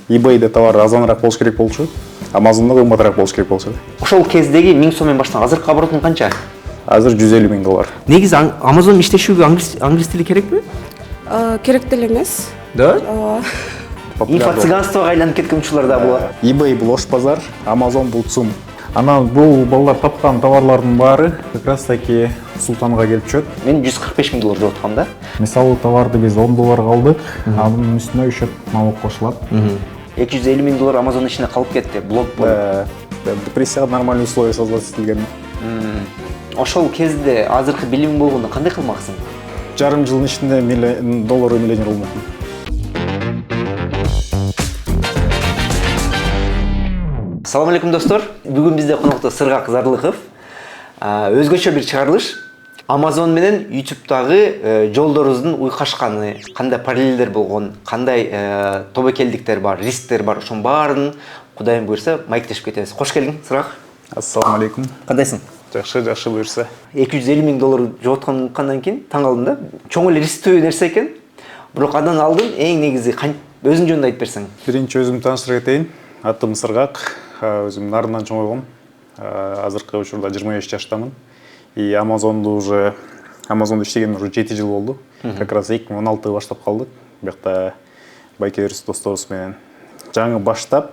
eBay'de товар азаныраак болуш керек болчу, Amazon'da кымбатыраак болуш керек болчу. Ошол кездеги 1000 сомдон башталган азыркы оборотун канча? Азыр $150,000. Негизи Amazon иштешүүгө англис тили керекпи? Керек деле эмес. Да? Инфо-цыганствого айланып кеткен учурлар да болот. eBay бул ош базар, Amazon бул ЦУМ. Анан бул балдар тапкан товарлардын баары как раз таки Султанга келип түшөт. Мен $145,000 жооткам да. Мисалы товарды биз $10 алдык, анын үстүнө еще налог кошулат. $250,000 Amazon ичинде калып кетти, блок болуп. Депрессияга нормальный условия создать этилген. Ошол кезде азыркы билимиң болгондо кандай кылмаксың? Жарым жылдын ичинде $1,000,000 миллионер болмокмун. Assalamu alaikum достор. Бүгүн бизде конокто Сыргак Зарлыков. Өзгөчө бир чыгарылыш. Amazon менен YouTube'дагы жолдорубуздун уйкашканы, кандай параллелдер болгон, кандай тобокелдиктер бар, рисктер бар, ошонун баарын Кудайым буйрса майктешип кетебиз. Кош келиң, Сыргак. Ассаламу алейкум. Кандайсың? Жакшы буйрса. $250,000 жооткандан кийин таң калдым да. Чоң эле рисктүү нерсе экен. Бирок андан алдын эң негизи өзүң жөнүндө айтып берсең. Биринчи өзүмдү тааныштырып кетейин. Атым Сыргак. Өзүм Нарындан чоңойгом. Азыркы учурда 25 жаштамын. И Amazon'ду иштегениме уже 7 жыл болду. Как раз 2016 баштап калдык. Биякта байкебиз досторубуз менен жаңы баштап,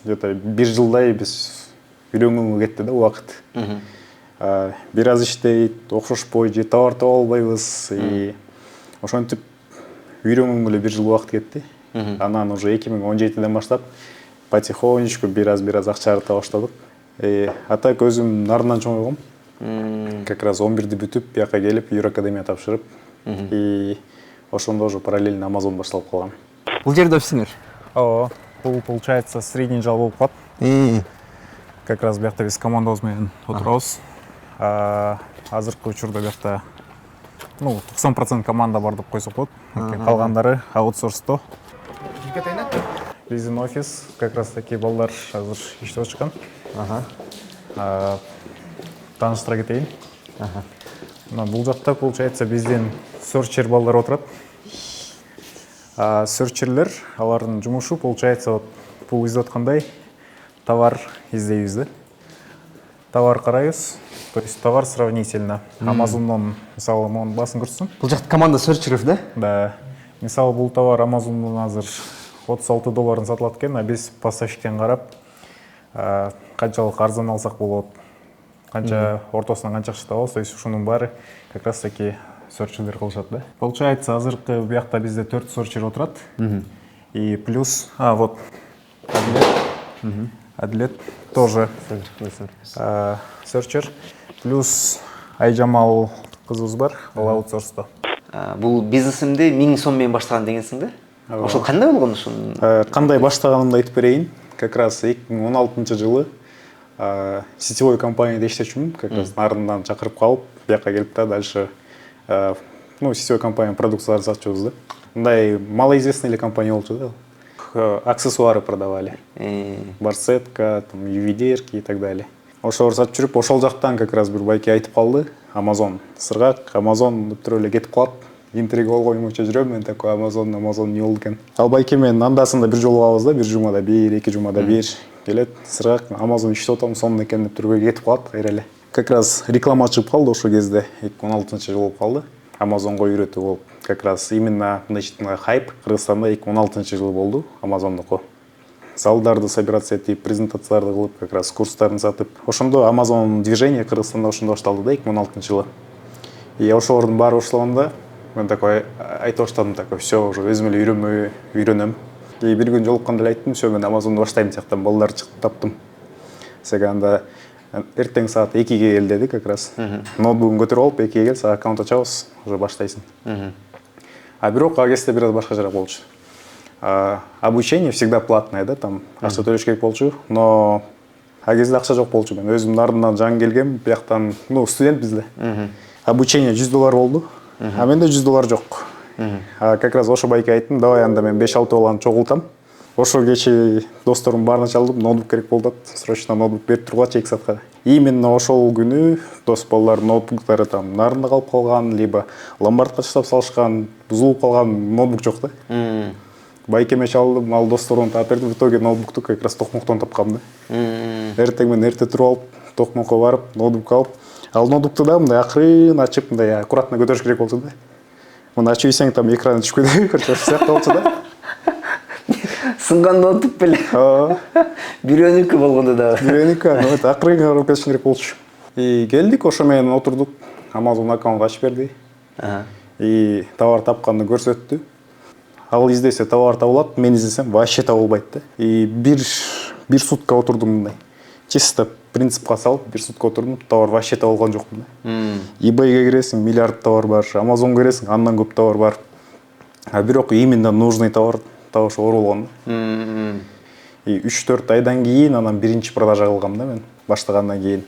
где-то 1 жылдай биз үйрөнгөнгө кетти да убакыт. Бир аз иштейт, окшошпой, же товар таба албайбыз. И ошентип үйрөнгөнгө эле 1 жыл убакыт кетти. Анан уже 2017ден баштап потихонечку бир аз акча арыта баштадык. А так өзүм Нарындан чоңойгом. Как раз 11-ди бүтүп, бияка келип, Юракадемия тапшырып, и ошондо уже параллельно Amazon башталып калган. Бул жерде офисиңер? Бул получается средний жал болуп калат. Как раз биякта биз командабыз менен отурабыз. Азыркы учурда биякта 90% команда бар деп койсок болот. Калгандары аутсорсто. Биздин офис как раз таки балдар азыр иштеп чыккан. Тааныштыра кетейин. Бул жакта получается биздин серчер балдар отурат. Серчерлер, алардын жумушу получается бул издеп аткандай товар издейбиз да. Товар карайбыз, то есть товар сравнительно. Amazon'дон мисалы монун басын көрсөң. Бул жакта команда серчеров да? Да. Мисалы бул товар Amazon'дон азыр $36 сатылат экен, а биз поставщиктен карап, канчалык арзан алсак болот, канча ортосунан канча акча табабыз, то есть ушунун баары как раз таки серчерлер кылышат да. Получается, азыркы биякта бизде 4 серчер отурат. И плюс, вот Адлет тоже серчер. Плюс Айжамал кызыбыз бар, ал аутсорсто. Бул бизнесимди 1000 сом менен баштаган дегенсиң да? Ошол кандай болгон ушун? Кандай баштаганымды айтып берейин. Как раз 2016 жылы сетевой компанияда иштечүмүн. Как раз Нарындан чакырып калып, бияка келип да дальше сетевой компания продукцияларды сатчубуз да. Мындай малоизвестный эле компания болчу да. Аксессуары продавали. Барсетка, ювелирки и так далее. Ошолор сатып жүрүп, ошол жактан как раз бир байке айтып калды. Amazon, Сыргак, Amazon деп туруп эле кетип калат. Интрига болгоймучу жүрөм, мен такой Amazon не болду экен. Ал байке менен андасында бир жолугуп алабыз да, бир жумада бир, 2 жумада бир келет. Сыргак, Amazon иштеп атам, сонун экен деп туруп кетип калат кайра эле. Как раз реклама чыгып калды ошол кезде, 2016 жыл болуп калды. Amazon'га үйрөтүү болуп, как раз именно мындай хайп Кыргызстанда 2016 жылы болду Amazon'дуку. Залдарды собираться этип, презентацияларды кылып, как раз курстарын сатып. Ошондо Amazon движение Кыргызстанда ошондо башталды да 2016 жылы. И ошолордун баары башталганда мен такой айтып баштадым, такой все, уже өзүм эле үйрөнөм. И бир күн жолукканда эле айттым, все, мен Amazon'ду баштайм сыяктан балдар чыгып таптым. Сега анда эртең саат 2-ге кел деди как раз. Ноутбугун көтөрүп алып 2-ге кел, сага аккаунт ачабыз, уже баштайсың. Бирок ал кезде бир аз башкачараак болчу. Обучение всегда платное, да, там акча төлөш керек болчу, но ал кезде акча жок болчу. Мен өзүм Нарындан жаңы келгем, бияктан, студент бизде. Обучение $100 болду, а менде $100 жок. Как раз ошо байке айттым, давай анда мен 5-6 баланы чогултам. Ошо кечи досторум баарына чалдым, ноутбук керек болду, срочно ноутбук берип тургулачы 2 саатка. Именно ошол күнү дос балдар ноутбуктары там Нарында калып калган, либо ломбардка таштап салышкан, бузулуп калган ноутбук жок да. байкеме чалдым, ал досторумду таап бердим. В итоге ноутбукту как раз токмоктон тапкам да. Эртең менен эрте туруп алып, токмокко барып, ноутбук алып, ал ноутбукту да мындай акырын ачып, мындай аккуратно көтөрүш керек болчу да. Муну ачып ийсең там экраны түшпөйдү, короче, сыяктуу болчу да. Сынган ноутбук беле. Бирөөнүкү болгондо дагы. Бирөөнүкү, акырын карап кетиш керек болчу. И келдик, ошо менен отурдук. Amazon аккаунт ачып берди. И товар тапканды көрсөттү. Ал издесе товар табылат, мен издесем вообще табылбайт да. И бир сутка отурдум мындай. Чисто принципка салып, бир сутка отурдум, товар вообще табылган жокмун да. eBay'ге киресиң, миллиард товар бар, Amazon'га киресиң, андан көп товар бар. А бирок именно нужный товар табыш оор болгон да. И 3-4 айдан кийин анан биринчи продажа кылгам да мен, баштагандан кийин.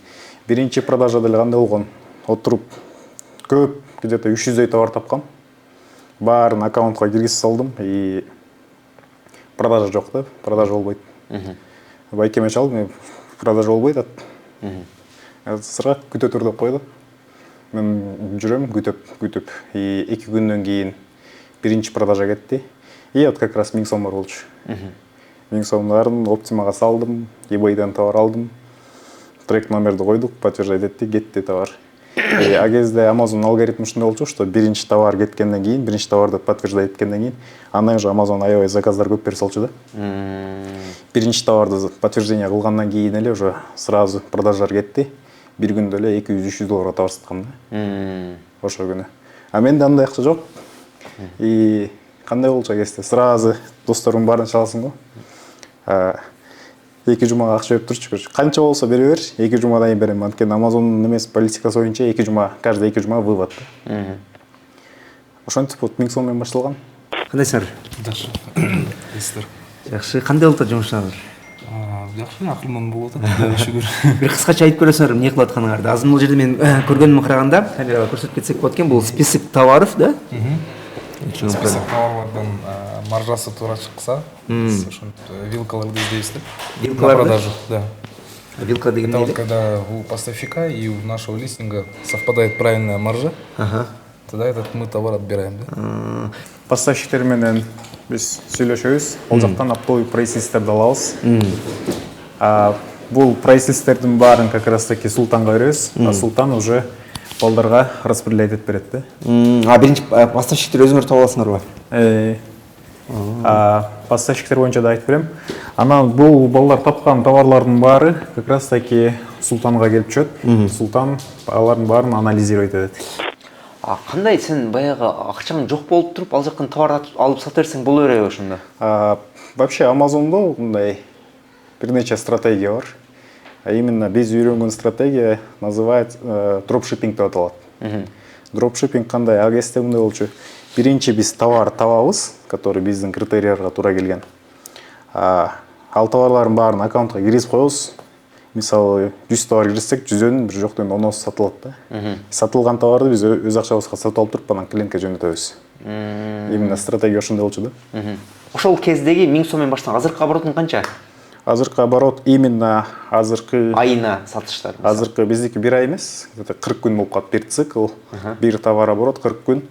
Биринчи продажа деле кандай болгон? Отуруп көп, где-то 300 товар тапкам. Баарын аккаунтка киргизип салдым и продажа жок да, продажа болбойт. Байкеме чалдым, продажа болбойт ат. Сырак күтө тур деп койду. Мен жүрөм күтүп. И 2 күндөн кийин биринчи продажа кетти. И вот как раз 1000 сом бар болчу. 1000 сомдарын Optimaga салдым, eBay'дан товар алдым. Трек номерди койдук, подтверждать этти, кетти товар. А кезде Amazon алгоритмі ушундай болчу, что биринчи товар кеткенден кийин, биринчи товарды подтверждать эткенден кийин, андан уже Amazon аябай заказдар көп бере салчу да. Биринчи товарды подтверждение кылгандан кийин эле уже сразу продажалар кетти. Бир күндө эле $200-300 товар саткам да. Ошол күнү. А менде андай акча жок. И кандай болчу кезде сразу досторумдун баарын чаласың го. 2 жумага акча берип турчу. Канча болсо бере бер, 2 жумадан кийин берем. Анткени Amazon'ун эмес политикасы боюнча 2 жума, каждый 2 жума вывод. Ошентип вот 1000 сомдон башталган. Кандайсыңар? Жакшы. Эстер. Жакшы. Кандай болуп атат жумушуңар? Жакшы, акырман болуп атат. Шүгүр. Бир кыскача айтып көрөсүңөр эмне кылып атканыңарды. Азыр бул жерде мен көргөнүмө караганда, камерага көрсөтүп кетсек болот экен, бул список товаров, да? Список товарлардан маржасы туура чыкса, ошентип вилкаларды издейбиз да. Вилкаларды? На продажу, да. Вилка деген Это вот эмне? когда у поставщика и у нашего листинга совпадает правильная маржа, тогда этот мы товар отбираем, да. Поставщиктер менен биз сүйлөшөбүз. Ал жактан оптовый прайс-листтерди алабыз. Бул прайс-листтердин баарын как раз таки Султанга беребиз. А Султан уже балдарга распределять этип берет да. Биринчи поставщиктер өзүңөр таап аласыңарбы? Поставщиктер боюнча да айтып берем. Анан бул балдар тапкан товарлардын баары как раз таки Султанга келип түшөт. Султан алардын баарын анализировать этет. Кандай сен баягы акчаң жок болуп туруп, ал жактан товар алып сата берсең боло береби ошондо? Вообще Amazon'до мындай бир нече стратегия бар. А именно биз үйрөнгөн стратегия называется дропшиппинг деп аталат. Дропшиппинг кандай? Ал кезде мындай болчу. Биринчи биз товар табабыз, который биздин критерияларга туура келген. Ал товарлардын баарын аккаунтка киргизип коебуз. Мисалы 100 товар киргизсек, 100-өн бир жоктон 10 сатылат да. Сатылган товарды биз өз акчабызга сатып алып туруп, анан клиентке жөнөтөбүз. Именно стратегия ошондой болчу да. Ошол кездеги 1000 сомдон баштаган азыркы оборотуң канча? Азыркы оборот именно азыркы Айына сатыштар. азыркы биздики 1 ай эмес, 40 күн болуп калат, бир цикл, бир товар оборот 40 күн.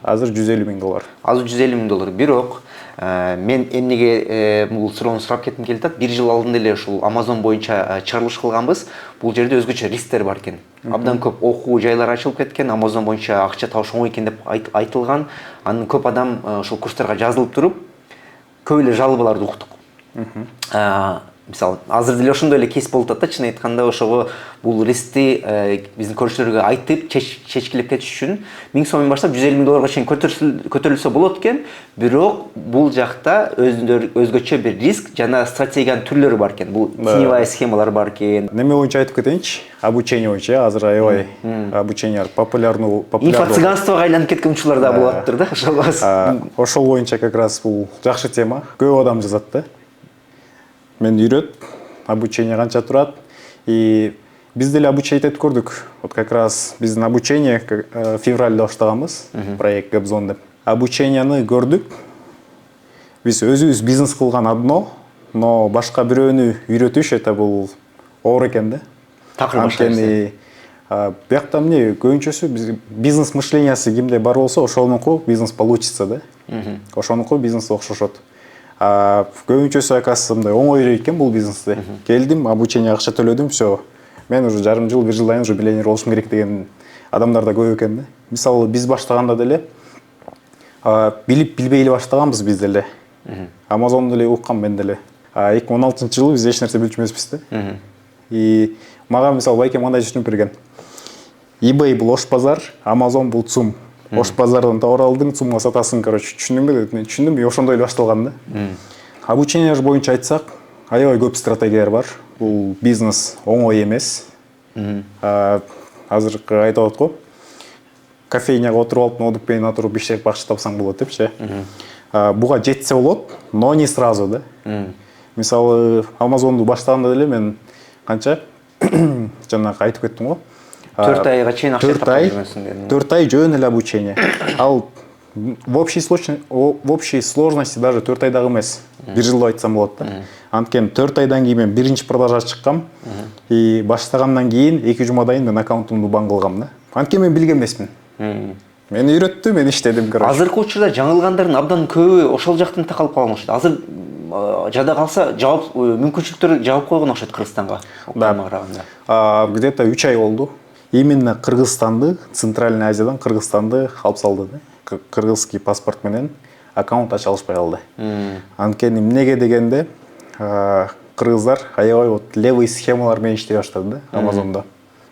Азыр $150,000. Азыр $150,000. Бирок мен эмнеге бул суроону сурап кетким келип атат. 1 жыл алдында эле ушул Amazon боюнча чыгарылыш кылганбыз. Бул жерде өзгөчө рисктер бар экен. Абдан көп окуу жайлар ачылып кеткен, Amazon боюнча акча табыш оңой экен деп айтылган. Анын көп адам ушул курстарга жазылып туруп, көп эле жалобаларды уктук. Мисалы, азыр деле ошондой эле кейс болуп атат да, чын айтканда ошого бул рискти биздин көрүүчүлөргө айтып, чечкилеп кетиш үчүн 1000 сомдон баштап $150,000 чейин көтөрүлсө болот экен, бирок бул жакта өзгөчө бир риск жана стратегиянын түрлөрү бар экен. Бул теневая схемалар бар экен. Неме боюнча айтып кетейинчи? Обучение боюнча азыр аябай обучениялар популярный. Инфо-цыганствого айланып кеткен учурлар да болуп атыптыр да, ошол боюнча как раз бул жакшы тема. Көп адам жазат да. Мен үйрөт, обучение канча турат. И биз деле обучать этип көрдүк. Вот как раз биздин обучение февралда баштаганбыз, проект Gapzone деп. Обученияны көрдүк. Биз өзүбүз бизнес кылган одно, но башка бирөөнү үйрөтүш это бул оор экен да. Такыр башка. Анткени биякта эмне көбүнчөсү бизнес мышлениясы кимде бар болсо, ошонуку бизнес получится да. Ошонуку бизнес окшошот. Көбүнчөсү акасы мындай оңой эле экен бул бизнесте. Келдим, обучение акча төлөдүм, все. Мен уже жарым жыл, бир жылдан уже миллионер болушум керек деген адамдар да көп экен да. Мисалы биз баштаганда деле билип билбей эле баштаганбыз биз деле. Amazon'ду эле уккам мен деле. 2016-жылы биз эч нерсе билчү эмеспиз да. И мага мисалы байкем мындай түшүнүк берген. eBay бул ош базар, Amazon бул ЦУМ. Ош базардан товар алдың, ЦУМга сатасың, короче, түшүндүңбү? Мен түшүндүм, и ошондой эле башталган да. Обучение боюнча айтсак, аябай көп стратегиялар бар. Бул бизнес оңой эмес. Азыркы айтып атат го. Кофейняга отуруп алып, ноутбук менен отуруп иштеп бакчы тапсаң болот депчи. Буга жетсе болот, но не сразу да. Мисалы, Amazon'ду баштаганда деле мен канча жанагы айтып кеттим го. 4 айга чейин акча тапкан жүргөнсүң. 4 ай жөн эле обучение. Ал в общей сложности даже 4 айдагы эмес. Бир жыл айтсам болот да. Анткени 4 айдан кийин мен биринчи продажга чыккам. И баштагандан кийин 2 жумадан мен аккаунтумду бан кылгам да. Анткени мен билген эмесмин. Мени үйрөттү, мен иштедим, короче. Азыркы учурда жаңылгандардын абдан көбү ошол жактан такалып калган окшойт. Азыр жада калса жооп мүмкүнчүлүктөр жаап койгон окшойт Кыргызстанга. Где-то 3 ай болду. Именно Кыргызстанды, Центральный Азиядан Кыргызстанды алып салды да. Кыргызский паспорт менен аккаунт ача алышпай калды. Анткени эмнеге дегенде, кыргыздар аябай вот левый схемалар менен иштей баштады да, Amazon'да.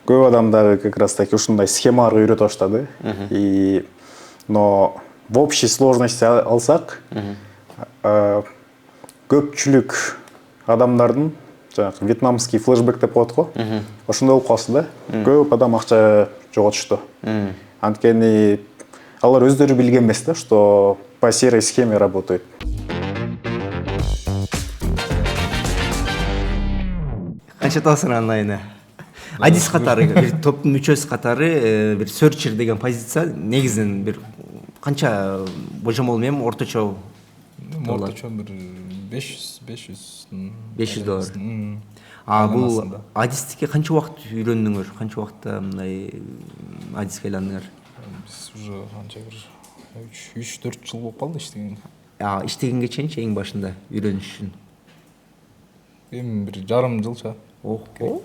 Көп адам дагы как раз таки ушундай схемаларга үйрөтө баштады. Но в общей сложности алсак, көпчүлүк адамдардын вьетнамский флешбек деп коет го. Ошондой болуп калсы да. Көп адам акча жоготушту. Анткени алар өздөрү билген эмес да, что по серой схеме работает. Канча таасың анын айына? Адис катары, бир топтун мүчөсү катары, бир серчер деген позиция негизинен бир канча божомол менен орточо? Орточо бир 500 $500. Бул адистикке канча убакыт үйрөндүңөр? Канча убакытта мындай адиске айландыңар? Биз уже канча бир 3-4 жыл болуп калды иштегенге. Иштегенге чейинчи эң башында үйрөнүш үчүн? Эми бир жарым жылча. Ого.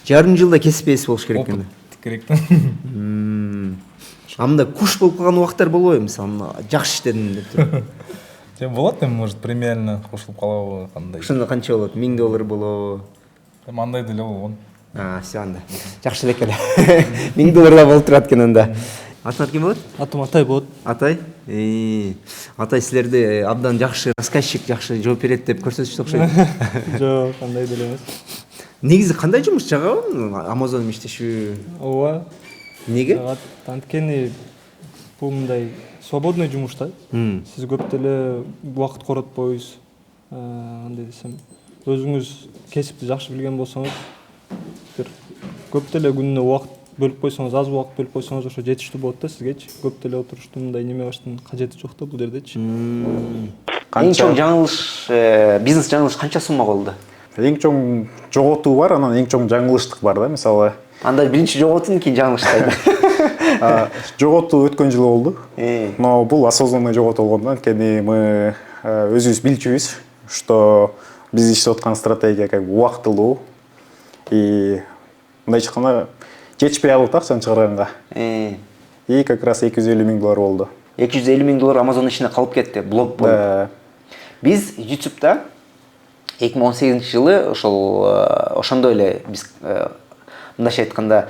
Жарым жылда кесип ээси болуш керек экен. Керек да. Мындай куш болуп калган убакыттар болбойбу? Мисалы, жакшы иштедим деп туруп. Болот эми, может, премиально кошулуп калабы кандай. Ошондо канча болот? $1000 болобу? Эми андай деле болгон. Все анда. Жакшы элек эле. $1000 да болуп турат экен анда. Атыңар ким болот? Атым Атай болот. Атай? Атай силерди абдан жакшы рассказчик, жакшы жооп берет деп көрсөтүштү окшойт. Жок, андай деле эмес. Негизи кандай жумуш жагабы Amazon иштешүү? Ооба. Неге? Анткени бул мындай свободный жумуш да. Сиз көп деле убакыт коротпойсуз. Андай десем, өзүңүз кесипти жакшы билген болсоңуз, бир көп деле күнүнө убакыт бөлүп койсоңуз, аз убакыт бөлүп койсоңуз ошо жетиштүү болот да сизгечи. Көп деле отуруштун мындай неме баштын кажети жок да бул жердечи. Эң чоң жаңылыш, бизнес жаңылыш канча сумма болду? Эң чоң жоготуу бар, анан эң чоң жаңылыштык бар да, мисалы. Анда биринчи жоготун, кийин жаңылыштайды. Жоготуу өткөн жылы болду. Но бул осознанный жоготуу болгон да, анткени мы өзүбүз билчүбүз, что биз иштеп аткан стратегия как бы убактылуу. И мындай чыкканда жетишпей калды акчаны чыгарганга. И как раз $250,000 болду. $250,000 Amazon ичинде калып кетти, блок болуп. Биз YouTube'да 2018-жылы ошондой эле биз мындайча айтканда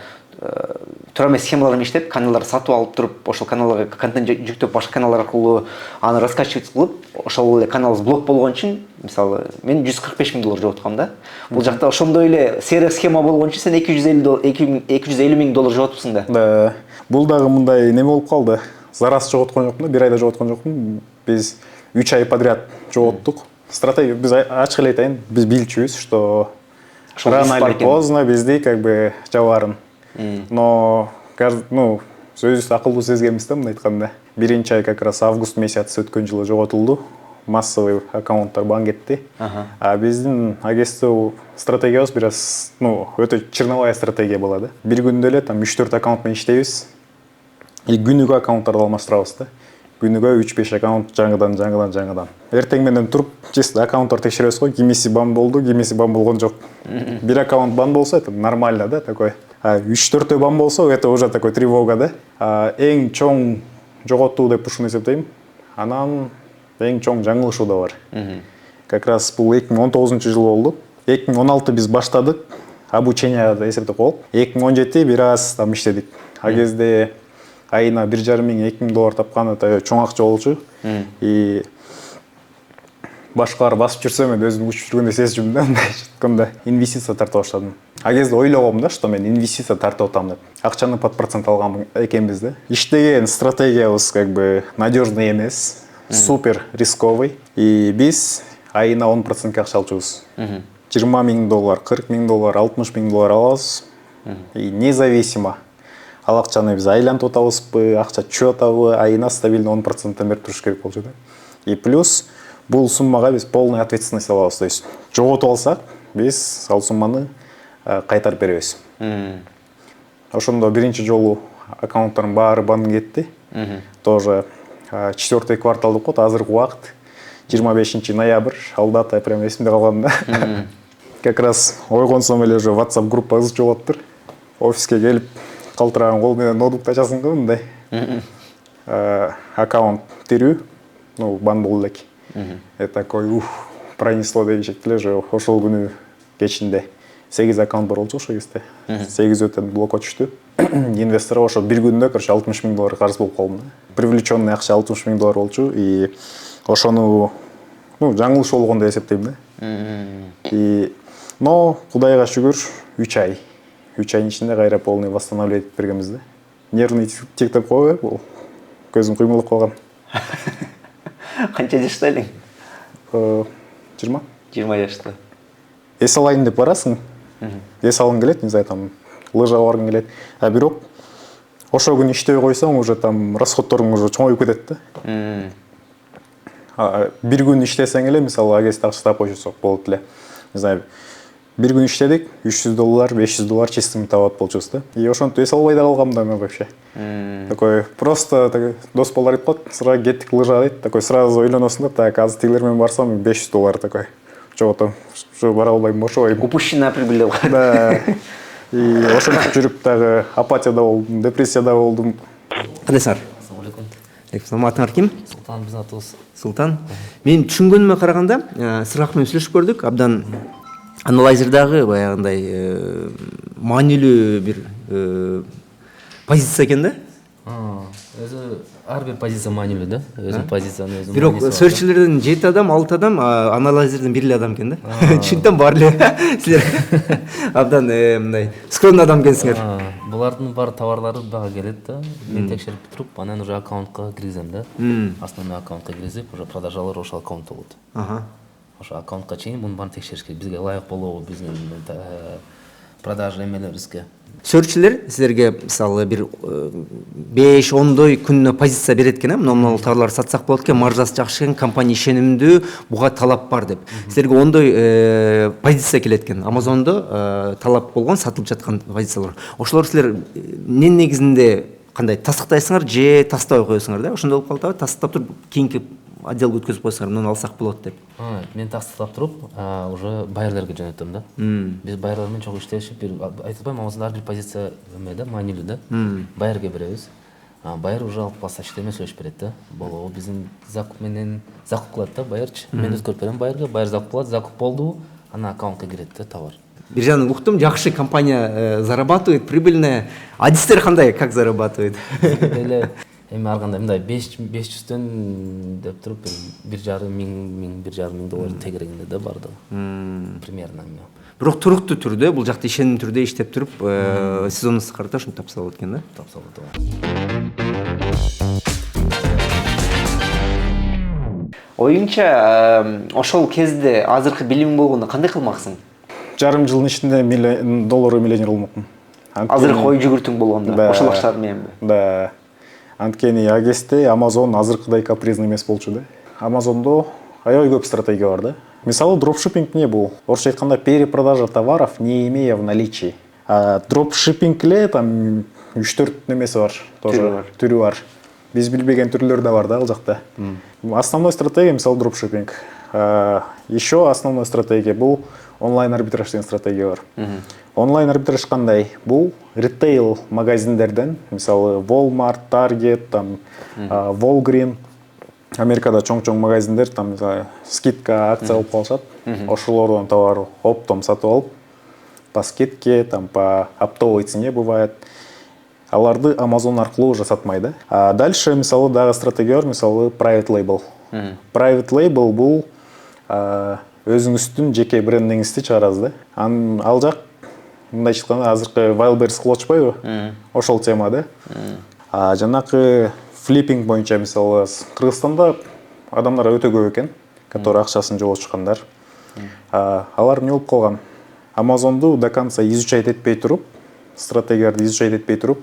туура эмес схемалар менен иштеп, каналдар сатып алып туруп, ошол каналга контент жүктөп, башка каналдар аркылуу аны раскачивать кылып, ошол эле каналыбыз блок болгон үчүн, мисалы, мен $145,000 жоготкам да. Бул жакта ошондой эле серия схема болгон үчүн сен $250,000 жоготупсуң да. Да. Бул дагы мындай неме болуп калды. Зарас жоготкон жокмун, бир айда жоготкон жокмун. Биз 3 ай подряд жоготтук. Стратегия биз ачык эле айтайын, биз билчүбүз, что рано или поздно бизди как бы жабарын. Но сөзүбүз акылдуу сезгенбиз да, мындай айтканда. Биринчи ай как раз август месяц өткөн жылы жоготулду. Массовый аккаунттар бан кетти. А биздин агентство стратегиябыз бир аз, өтө черновая стратегия была да. Бир күндө эле там 3-4 аккаунт менен иштейбиз. И күнүгө аккаунттарды алмаштырабыз да. күнүгө 3-5 аккаунт жаңыдан. Эртең менен туруп, чисто аккаунттар текшеребиз го, кимиси бан болду, кимиси бан болгон жок. Бир аккаунт бан болсо, это нормально, да, такой. 3-4 бан болсо, это уже такой тревога, да. Эң чоң жоготуу деп ушуну эсептейм. Анан эң чоң жаңылышуу да бар. Как раз бул 2019-жылы болду. 2016 биз баштадык, обученияда эсептеп коелук. 2017 бир аз там иштедик. А кезде айына 1,5 миң, 2 миң доллар тапкан это чоң акча болчу. И башкалар басып жүрсөм, мен өзүм учуп жүргөндө сезчүмүн да, мындай айтканда инвестиция тарта баштадым. А кезде ойлогом да, что мен инвестиция тартып атам деп. Акчаны под процент алган экенбиз да. Иштеген стратегиябыз как бы надежный эмес, супер рисковый. И биз айына 10% акча алчубуз. 20 миң доллар, 40 миң доллар, 60 миң доллар алабыз. И независимо. Ал акчаны биз айлантып атабызбы, акча түшүп атабы, айына стабильно 10% берип туруш керек болчу да. И плюс бул суммага биз полный ответственность алабыз. То есть жоготуп алсак, биз ал сумманы кайтарып беребиз. Ошондо биринчи жолу аккаунттардын баары бан кетти. Тоже 4-й квартал деп коет, азыркы убакыт 25 ноябрь, ал дата прям эсимде калган да. Как раз ойгонсом эле уже WhatsApp группа ызчып атыптыр. Офиске келип калтыраган кол менен ноутбукту ачасың да мындай. Аккаунт тирүү, ну бан болду элек. Это такой, пронесло дегенчек эле же ошол күнү кечинде 8 аккаунт бар болчу ошол кезде. 8 өтөн блокко түштү. Инвестор ошо бир күндө, короче, 60 миң доллар карыз болуп калдым. Привлеченный акча 60 миң доллар болчу и ошону, ну, жаңылыш болгон деп эсептейм да. И но Кудайга шүгүр 3 ай. 3 айдын ичинде кайра полный восстановление этип бергенбиз да. Нервный тик деп коебу, бул көзүм кыймылдап калган. Канча жашта элең? 20. 20 жашта. Эс алайын деп барасың. Эс алгың келет, не знаю, там лыжага баргың келет. А бирок ошо күнү иштебей койсоң, уже там расходторуң уже чоңоюп кетет да. Бир күн иштесең эле, мисалы, агез таксы таап койсок болот эле. Не знаю, бир күн иштедик, 300 доллар, 500 доллар чистыми табат болчубуз да. И ошентип эс албай да калгам да мен вообще. Такой просто такой дос балдар айтып коет, сразу кеттик лыжага дейт. Такой сразу ойлоносуң да, так азыр тигилер менен барсам 500 доллар такой. Чогото, что бара албайм, ошобойм. Упущенная прибыль деп. Да. И ошентип жүрүп дагы апатияда болдум, депрессияда болдум. Кандайсыңар? Ассалаумалейкум. Атыңар ким? Султан, биздин атыбыз. Султан. Мен түшүнгөнүмө караганда, Сыргак менен сүйлөшүп көрдүк. Абдан аналайзердагы баягындай маанилүү бир позиция экен да. Өзү ар бир позиция маанилүү да. Өзүнүн позицияны өзү. Бирок серчилерден 7 адам, 6 адам, аналайзерден 1 эле адам экен да. Түшүнтөм бар эле. Силер абдан мындай скромный адам экенсиңер. Булардын бар товарлары бага келет да. Мен текшерип туруп, анан уже аккаунтка киргизем да. Основной аккаунтка киргизип, уже продажалар ошол аккаунтта болот. Ошо аккаунтка чейин муну баарын текшериш керек. Бизге ылайык болобу биздин продажа эмелерибизге. Сөрчүлөр силерге мисалы бир 5-10 күнүнө позиция берет экен, мына товарларды сатсак болот экен, маржасы жакшы экен, компания ишенимдүү, буга талап бар деп. Силерге ондой позиция келет экен. Amazon'до талап болгон, сатылып жаткан позициялар. Ошолор силер эмненин негизинде кандай тастыктайсыңар же тастабай коесуңар да? Ошондой болуп калдыбы, тастыктап туруп кийинки отделге өткөзүп койсоңор, муну алсак болот деп. Мен тастыктап туруп, уже байерлерге жөнөтөм да. Биз байерлер менен чогуу иштешип, бир айтып атпайм, Amazon'да ар бир позиция да, маанилүү да. Байерге беребиз. Байер уже алып калса иштеме сөйлөшүп берет да. Болобу биздин закуп менен закуп кылат да байерчи. Мен өткөрүп берем байерге, байер закуп кылат, закуп болду, анан аккаунтка кирет да товар. Бир жагынан уктум, жакшы компания зарабатывает, прибыльная. Адистер кандай, как зарабатывает? Эле эми ар кандай мындай 500дөн деп туруп 1,5 миң доллар тегерегинде да барды. Примерно. Бирок туруктуу түрдө, бул жакта ишеним түрдө иштеп туруп, сезонун кыскарта ушуну тапса болот экен да? Тапса болот. Оюңча, ошол кезде азыркы билимиң болгондо кандай кылмаксың? Жарым жылдын ичинде $1 миллионер болмокмун. Азыркы ой жүгүртүң болгондо, ошол акчалар мененби? Да. Анткени а кезде Amazon азыркыдай капризный эмес болчу да. Amazon'до аябай көп стратегия бар да. Мисалы, дропшиппинг не бул? Орусча айтканда перепродажа товаров, не имея в наличии. Дропшиппинг эле там 3-4 немеси бар, тоже түрү бар. биз билбеген түрлөрү да бар да ал жакта. Основной стратегия мисалы дропшиппинг. Еще основной стратегия бул онлайн арбитраж деген стратегия бар. Онлайн арбитраж кандай? Бул ритейл магазиндерден, мисалы Walmart, Target, там Walgreen, Америкада чоң-чоң магазиндер, там мисалы скидка, акция алып калышат. Ошолордон товар оптом сатып алып, по скидке, там по оптовой цене бывает. Аларды Amazon аркылуу уже сатмайды. А дальше мисалы дагы стратегия бар, мисалы private label. Private label бул өзүңүздүн жеке брендиңизди чыгарасыз да. Ал жак мындай айтканда азыркы Wildberries кылып атышпайбы? Ошол тема да. Жанакы флиппинг боюнча мисалы Кыргызстанда адамдар өтө көп экен, которые акчасын жоготушкандар. Алар эмне болуп калган? Amazon'ду до конца изучать этпей туруп, стратегияларды изучать этпей туруп,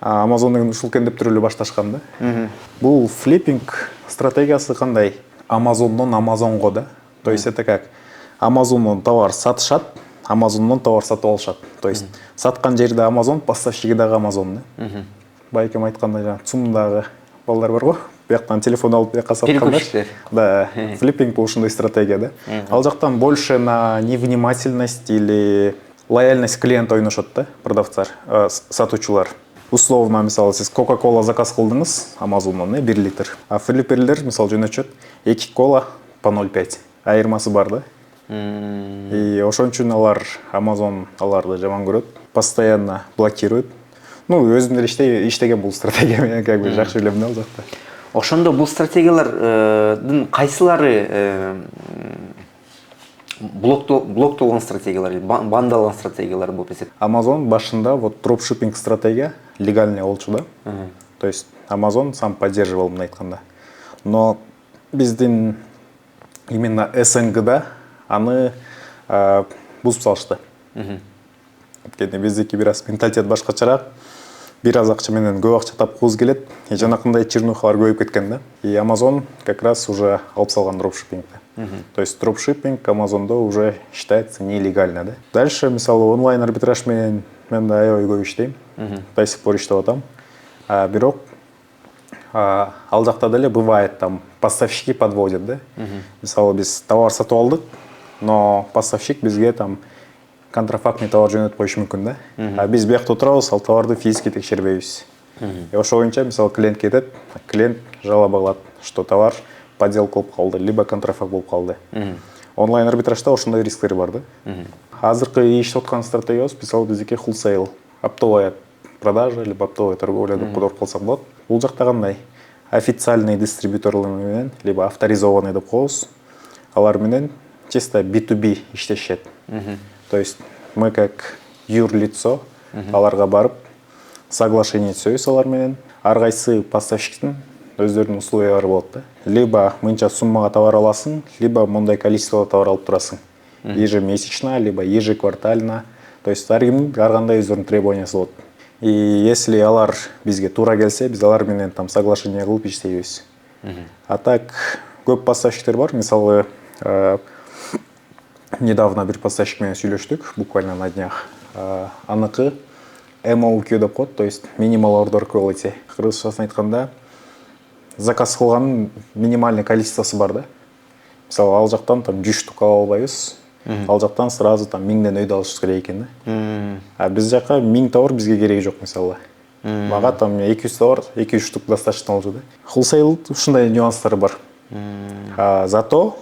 Amazon деген ушулкен деп түрөлө башташкан да. Бул флиппинг стратегиясы кандай? Amazon'дон Amazon'го да. То есть это как? Amazon'дон товар сатышат, Amazon'дон товар сатып алышат. То есть саткан жерде Amazon, поставщиги дагы Amazon да. Байкем айткандай жана ЦУМдагы балдар бар го. Бияктан телефон алып бияка саткандар. Да, флиппинг бул ушундай стратегия да. Ал жактан больше на невнимательность или лояльность клиента ойношот да, продавцар, сатуучулар. Условно, мисалы, сиз Coca-Cola заказ кылдыңыз Amazon'дан 1 литр. А флипперлер, мисалы, жөнөтүшөт 2 кола по 0,5. Айырмасы бар да. И ошон үчүн алар Amazon аларды жаман көрөт, постоянно блокирует. Ну, өзүм деле иштеген бул стратегия менен как бы жакшы билем да ал жакта. Ошондо бул стратегиялардын кайсылары блоктолгон стратегиялар, бандалган стратегиялар болуп эсептелет? Amazon башында вот дропшиппинг стратегия легальный болчу да. То есть Amazon сам поддерживал, мындай айтканда. Но биздин именно СНГда аны бузуп салышты. Өйткені биздики бир аз менталитет башкачараак, бир аз акча менен көп акча тапкыбыз келет. Жанакындай чернухалар көбөйүп кеткен да. И Amazon как раз уже алып салган дропшиппингди. То есть дропшиппинг Amazon'да уже считается нелегально да. Дальше, мисалы, онлайн арбитраж менен мен да аябай көп иштейм. До сих пор иштеп атам. Бирок ал жакта деле бывает там поставщики подводят да. Мисалы, биз товар сатып алдык, но поставщик бизге там контрафактный товар жөнөтүп коюшу мүмкүн да. Биз биякта отурабыз, ал товарды физически текшербейбиз. Ошол боюнча мисалы клиент кетет, клиент жалоба кылат, что товар подделка болуп калды, либо контрафакт болуп калды. Онлайн арбитражда ошондой рисктер бар да. Азыркы иштеп аткан стратегиябыз мисалы биздики wholesale, оптовая продажа либо оптовая торговля деп которуп калсак болот. Бул жакта кандай? Официальный дистрибьюторлор менен либо авторизованный деп коебуз. Алар менен чисто B2B иштешет. То есть мы как юрлицо аларга барып соглашение түзөбүз алар менен. Ар кайсы поставщиктин өздөрүнүн условиялары болот да. Либо мынча суммага товар аласың, либо мындай количество товар алып турасың. Ежемесячно, либо ежеквартально. То есть ар кимдин ар кандай өздөрүнүн требованиясы болот. И если алар бизге туура келсе, биз алар менен там соглашение кылып иштейбиз. А так көп поставщиктер бар. Мисалы, недавно бир поставщик менен сүйлөштүк, буквально на днях. Аныкы MOQ деп коет, то есть Minimal Order Quality. Кыргызчасын айтканда, заказ кылганын минимальный количествосы бар да. Мисалы, ал жактан там 100 штук ала албайбыз. Ал жактан сразу там 1000ден өйдө алышыбыз керек экен да. А биз жака 1000 товар бизге кереги жок мисалы. Мага там 200 товар, 200 штук достаточно болчу да. Wholesale ушундай нюанстары бар. Зато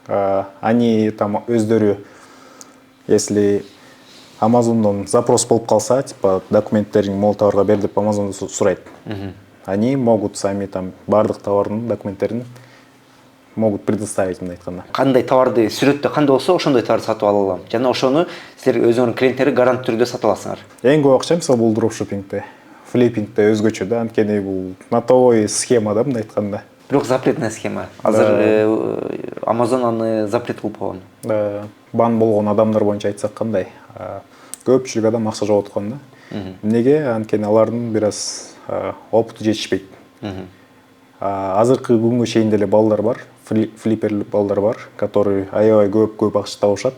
они там өздөрү, если Amazon'дон запрос болуп калса, типа документтерин мол товарга бер деп Amazon сурайт. Они могут сами там бардык товардын документтерин могут предоставить, мындай айтканда. Кандай товарды сүрөттө кандай болсо, ошондой товарды сатып ала алам. Жана ошону силер өзүңөрдүн клиенттери гарант түрдө сатып аласыңар. Эң көп акча мисалы бул дропшиппингде, флиппингде өзгөчө да, анткени бул натовой схема да, мындай айтканда. Бирок запретная схема. Азыр Amazon аны запрет кылып койгон. Бан болгон адамдар боюнча айтсак кандай? Көпчүлүк адам акча жоготкон да. Эмнеге? Анткени алардын бир аз опыту жетишпейт. Азыркы күнгө чейин деле балдар бар, флипперлик балдар бар, которые аябай көп акча табышат.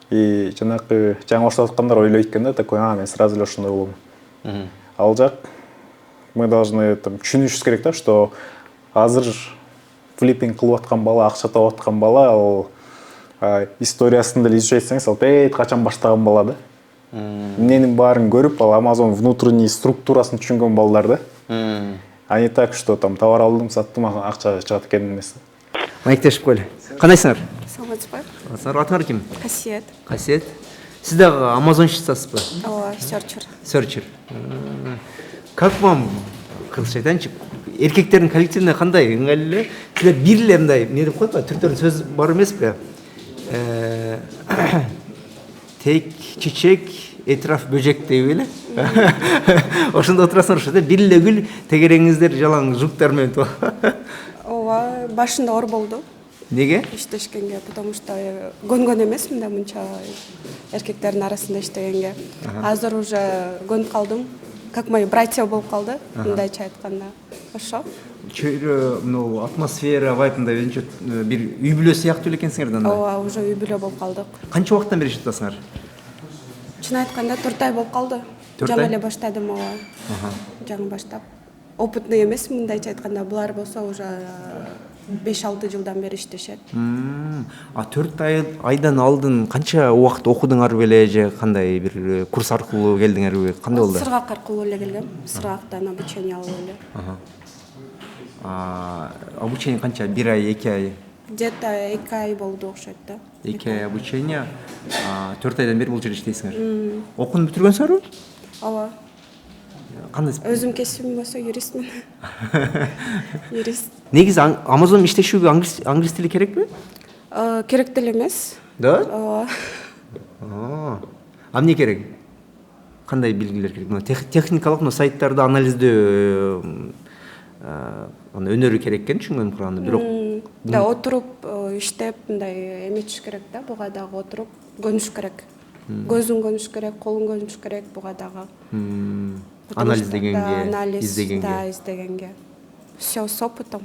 И жанакы жаңы баштап аткандар ойлойт экен да, такой, мен сразу эле ошондой болом. Ал жак мы должны там түшүнүшүбүз керек да, что азыр флиппинг кылып аткан бала, акча таап аткан бала, ал историясын деле изучать этсеңиз, ал качан баштаган бала да. Эмненин баарын көрүп, ал Amazon внутренний структурасын түшүнгөн балдар да. А не так, что там товар алдым, саттым, акча чыгат экен эмес. Маектешип койлу. Кандайсыңар? саламатсызбы? Атыңар ким? Касиет. Касиет. Сиз дагы Amazonщицасызбы? Ооба, серчер. Searcher. Как вам кылышат анчы? Эркектердин коллективине кандай ыңгайлуу эле? Силер бир эле мындай эмне деп коет го? Түрктөрдүн сөзү бар эмеспи? Тек чечек, этраф бөжек деп эле. Ошондо отурасыңар ошо да бир эле гүл тегереңиздер жалаң жуктар менен. Ооба, башында оор болду Неге? иштешкенге, потому что көнгөн эмес мынча эркектердин арасында иштегенге. Азыр уже көнүп калдым. Как мои братья болуп калды, мындайча айтканда. Ошо. Чөйрө мына атмосфера, вайбында бир үй бүлө сыяктуу эле экенсиңер да. Ооба, уже үй бүлө болуп калдык. Канча убакыттан бери иштеп атасыңар? Чын айтканда 4 ай болуп калды. 4 Жаңы ай? эле баштадым, ооба. Жаңы баштап. Опытный эмес, мындайча айтканда, булар болсо уже 5-6 жылдан бери иштешет. А 4 айдан алдын канча убакыт окудуңар беле же кандай бир курс аркылуу келдиңерби? Кандай болду? Сыргак аркылуу эле келгем. Сыргактан обучение алып эле. Обучение канча? 1 ай, 2 ай? Где-то 2 ай болду окшойт да. 2 ай обучение, 4 айдан бери бул жерде иштейсиңер. Окууну бүтүргөнсүңөрбү? Ооба. Кандай? Өзүм кесибим болсо юристмин. Юрист. Негизи Amazon иштешүүгө англис тили керекпи? Керек деле эмес. Да? Ооба. Эмне керек? Кандай билгилер керек? Техникалык сайттарды анализдөө өнөрү керек экен түшүнгөнүм курганда. Бирок Да, отуруп иштеп, мындай эметиш керек да, буга дагы отуруп көнүш керек. Көзүң көнүш керек, колуң көнүш керек буга дагы. анализ дегенге, Анализ, издегенге. да, издегенге. Всё с опытом.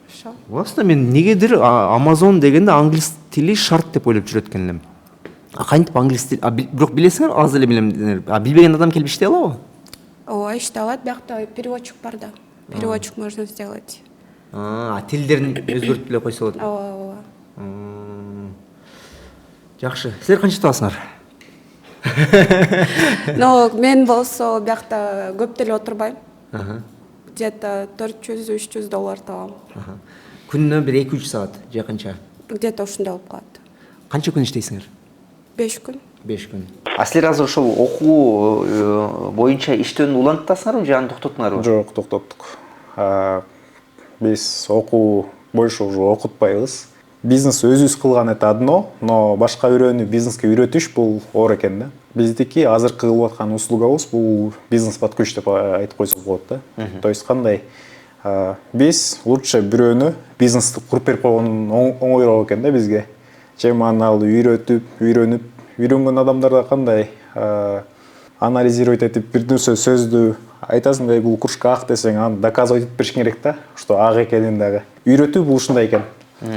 Ошо. Аслында мен негедир Amazon дегенде англис тили шарт деп ойлоп жүрөт экен элем. Кантип англис тили? Бирок билесиңер, аз эле билем. Билбеген адам келип иштей алабы? Ооба, иштей алат, биякта переводчик бар да. Переводчик можно сделать. Тилдерин өзгөртүп эле койсо болот. Ооба. Жакшы. Силер канча табасыңар? Но мен болсо биякта көп деле отурбайм. Где-то $400-300 табам. Күнүнө бир 2-3 саат же канча? Где-то ушундай болуп калат. Канча күн иштейсиңер? 5 күн. 5 күн. А силер азыр ошол окуу боюнча иштөөнү улантасыңарбы же аны токтоттуңарбы? Жок, токтоттук. Биз окуу боюнча уже окутпайбыз. Бизнес өзүбүз кылган это одно, но башка бирөөнү бизнеске үйрөтүш бул оор экен да. Биздики азыркы кылып аткан услугабыз бул бизнес под ключ деп айтып койсок болот да. То есть кандай? Биз лучше бирөөнү бизнести куруп берип койгон оңойроо экен да бизге. Чем аны үйрөнүп, үйрөнгөн адамдарда кандай анализировать этип бир нерсе сөздү айтасың да, бул кружка ак десең, аны доказывать этип беришиң керек да, что ак экенин дагы. Үйрөтүү бул ушундай экен.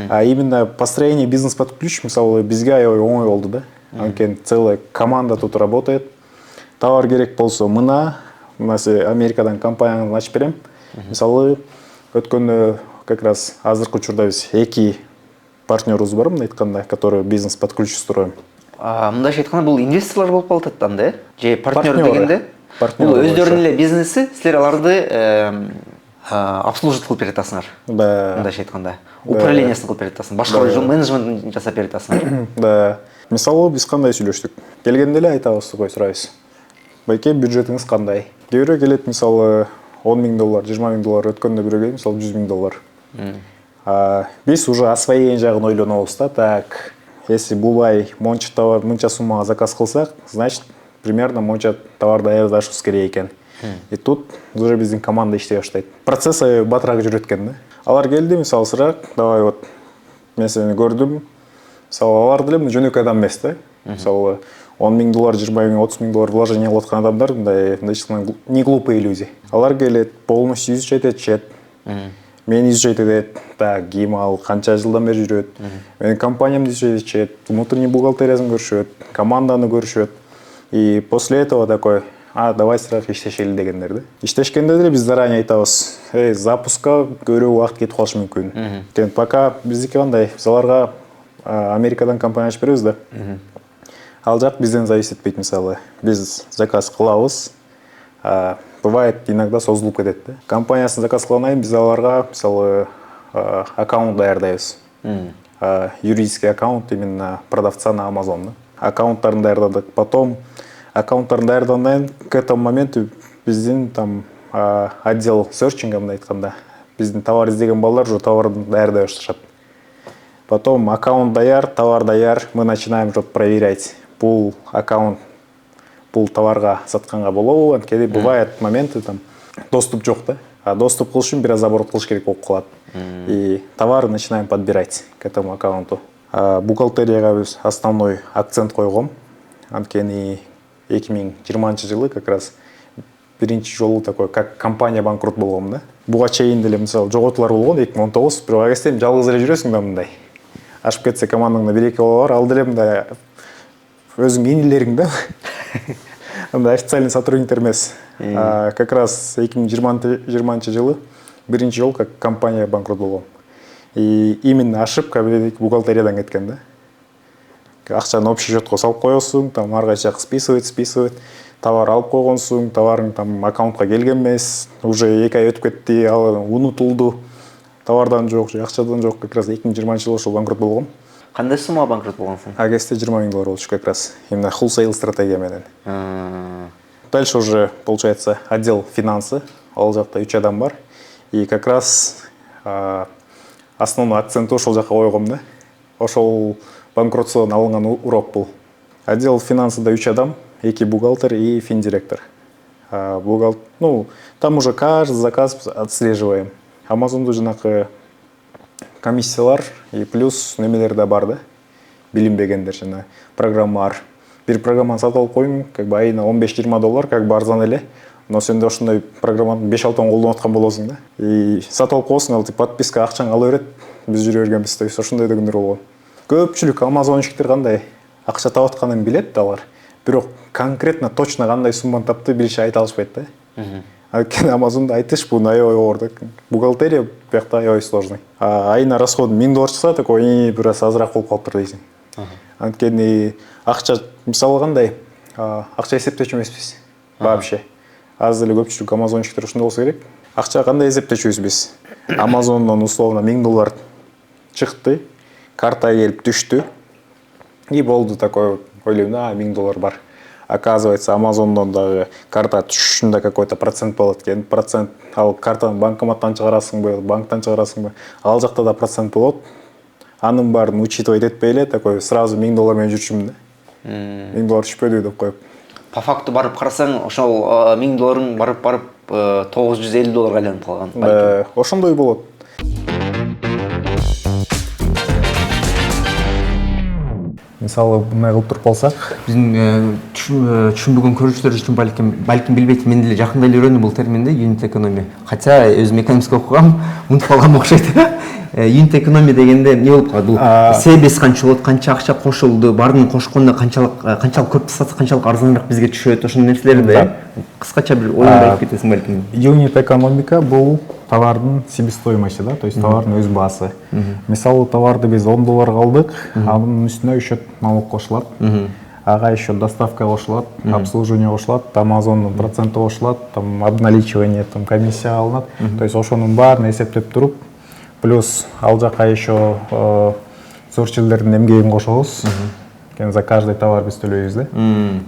А именно построение бизнес под ключ, мисалы, бизге аябай оңой болду да. Анткени целая команда тут работает. Товар керек болсо мына Америкадан компанияны ачып берем. Мисалы, өткөндө как раз азыркы учурда биз 2 партнерубуз бар, мындай айтканда, которые бизнес под ключ строим. Мындайча айтканда бул инвесторлор болуп калат анда, э? Же партнер дегенде? Бул Партнер. өздөрүнүн эле бизнеси, силер аларды обслуживать кылып бере атасыңар. Да. Мындайча айтканда, управлениясын кылып бере атасың, башкаруу менеджментин жасап бере атасыңар. Да. Мисалы, биз кандай сүйлөштүк? Келгенде эле айтабыз, сурайбыз. Байке, бюджетиңиз кандай? Кээ бирөө келет, мисалы, $10,000, $20,000, өткөндө бирөө келет, мисалы, $100,000. Биз уже освоение жагын ойлонобуз да. Так, если булай монча товар, мынча суммага заказ кылсак, значит, примерно монча товарды аябдашыбыз керек экен. И тут уже биздин команда иштей баштайт. Процесс батыраак жүрөт экен да. Алар келди, мисалы, сырак, давай вот мен сени көрдүм. Мисалы, алар деле жөнөкөй адам эмес да. Мисалы, $10,000, $20,000, $30,000 вложение кылып аткан адамдар мындай не глупые люди. Алар келет, полностью изучать этишет. Мен изучать этет, так, Гимал канча жылдан бери жүрөт. Менин компаниямды изучать этишет, внутренний бухгалтериясын көрүшөт, команданы көрүшөт. И после этого такой, давай сразу иштешели дегендер да. Иштешкенде деле биз заранее айтабыз, запуска көбүрөөк убакыт кетип калышы мүмкүн. Анткени пока биздики кандай, биз аларга Америкадан компания ачып беребиз да. Ал жак бизден зависит этпейт, мисалы. Биз заказ кылабыз. Бывает иногда созулуп кетет да. Компаниясын заказ кылгандан кийин биз аларга, мисалы, аккаунт даярдайбыз. Юридический аккаунт именно продавца на Amazon. Аккаунттарын даярдадык. Потом аккаунттарын даярдагандан кийин к этому моменту биздин там отдел серчинга мындай айтканда, биздин товар издеген балдар уже товарды даярдай башташат. Потом аккаунт даяр, товар даяр, мы начинаем уже проверять. Бул аккаунт, бул товарга сатканга болобу? Анткени бывает моменты там доступ жок да. А доступ кылыш үчүн бир аз оборот кылыш керек болуп калат. И товары начинаем подбирать к этому аккаунту. Бухгалтерияга биз основной акцент койгом. Анткени 2020 жылы как раз биринчи жолу такой как компания банкрот болгом да. Буга чейин деле мисалы жоготуулар болгон 2019, бирок ага сен жалгыз эле жүрөсүң да мындай. Ашып кетсе командаңда 1-2 бала бар, ал деле мындай өзүң инилериң да. Мындай официальный сотрудниктер эмес. Как раз 2020 жылы биринчи жолу как компания банкрот болгом. И именно ошибка бухгалтериядан кеткен да. Акчаны общий счетко салып коесуң, там ар кайча списывать, товар алып койгонсуң, товарың там аккаунтка келген эмес, уже 2 ай өтүп кетти, ал унутулду, товардан жок, акчадан жок, как раз 2020 жылы ошол банкрот болгом. Кандай сумма банкрот болгонсуң? А кезде $20 000 болчу как раз, именно wholesale стратегия менен. Дальше уже, получается, отдел финансы, ал жакта 3 адам бар, и как раз основной акцентти ошол жака койгом да. Ошол банкротстводон алынган урок бул. Отдел финансыда 3 адам, 2 бухгалтер и финдиректор. Ну, там уже каждый заказ отслеживаем. Амазонду жанакы комиссиялар и плюс немелер да бар да. Билинбегендер жана программалар. Бир программаны сатып алып коюм, как бы айына $15-20, как бы арзан эле. Но сен де ошондой программаны 5-6 колдонуп аткан болосуң да. И сатып алып коесуң, ал подписка акчаң ала берет. Биз жүрө бергенбиз, то есть ошондой да күндөр болгон. Көпчүлүк амазонщиктер кандай акча таап атканын билет алар. Бирок конкретно точно кандай сумманы тапты билиши айта алышпайт да. Анткени Амазонда айтыш бул аябай оор да. Бухгалтерия биякта аябай сложный. Айына расход $1000 чыкса, такой бир аз азыраак болуп калыптыр дейсиң. Анткени акча мисалы кандай акча эсептечү эмеспиз вообще. Аз эле көпчүлүк амазонщиктер ушундай болсо керек. Акча кандай эсептечүбүз биз? Амазондон условно $1000 чыкты, картага келип түштү. И болду такой, ойлойм да, $1000 бар. Оказывается, Амазондон дагы карта түшүшүндө какой-то процент болот экен. Процент ал картаны банкоматтан чыгарасыңбы, банктан чыгарасыңбы? Ал жакта да процент болот. Анын баарын учитывать этпей эле такой сразу $1000 менен жүрчүмүн да. $1000 түшпөдү деп коюп. По факту барып карасаң, ошол $1000 барып $950 айланып калган. Ошондой болот. Мисалы, мындай кылып туруп алсак, биздин түшүнбөгөн көрүүчүлөр үчүн балким билбейт, мен деле жакында эле үйрөндүм бул терминди, юнит экономия. Хотя өзүм экономистика окугам, унутуп калгам окшойт. Юнит экономия дегенде эмне болуп калат? Бул себес канча болот, канча акча кошулду, баарын кошкондо канчалык көп сатса канчалык арзаныраак бизге түшөт, ошондой нерселерди. Кыскача бир оюңду айтып кетесиң балким. Юнит экономика бул товардын себестоимости, да, то есть товардын өз баасы. Мисалы, товарды биз $10 алдык, анын үстүнө еще налог кошулат. Ага еще доставка кошулат, обслуживание кошулат, Амазондун проценти кошулат, там обналичивание, там комиссия алынат. То есть ошонун баарын эсептеп туруп, плюс ал жака еще сөрчүлөрдүн эмгегин кошобуз. За каждый товар биз төлөйбүз да.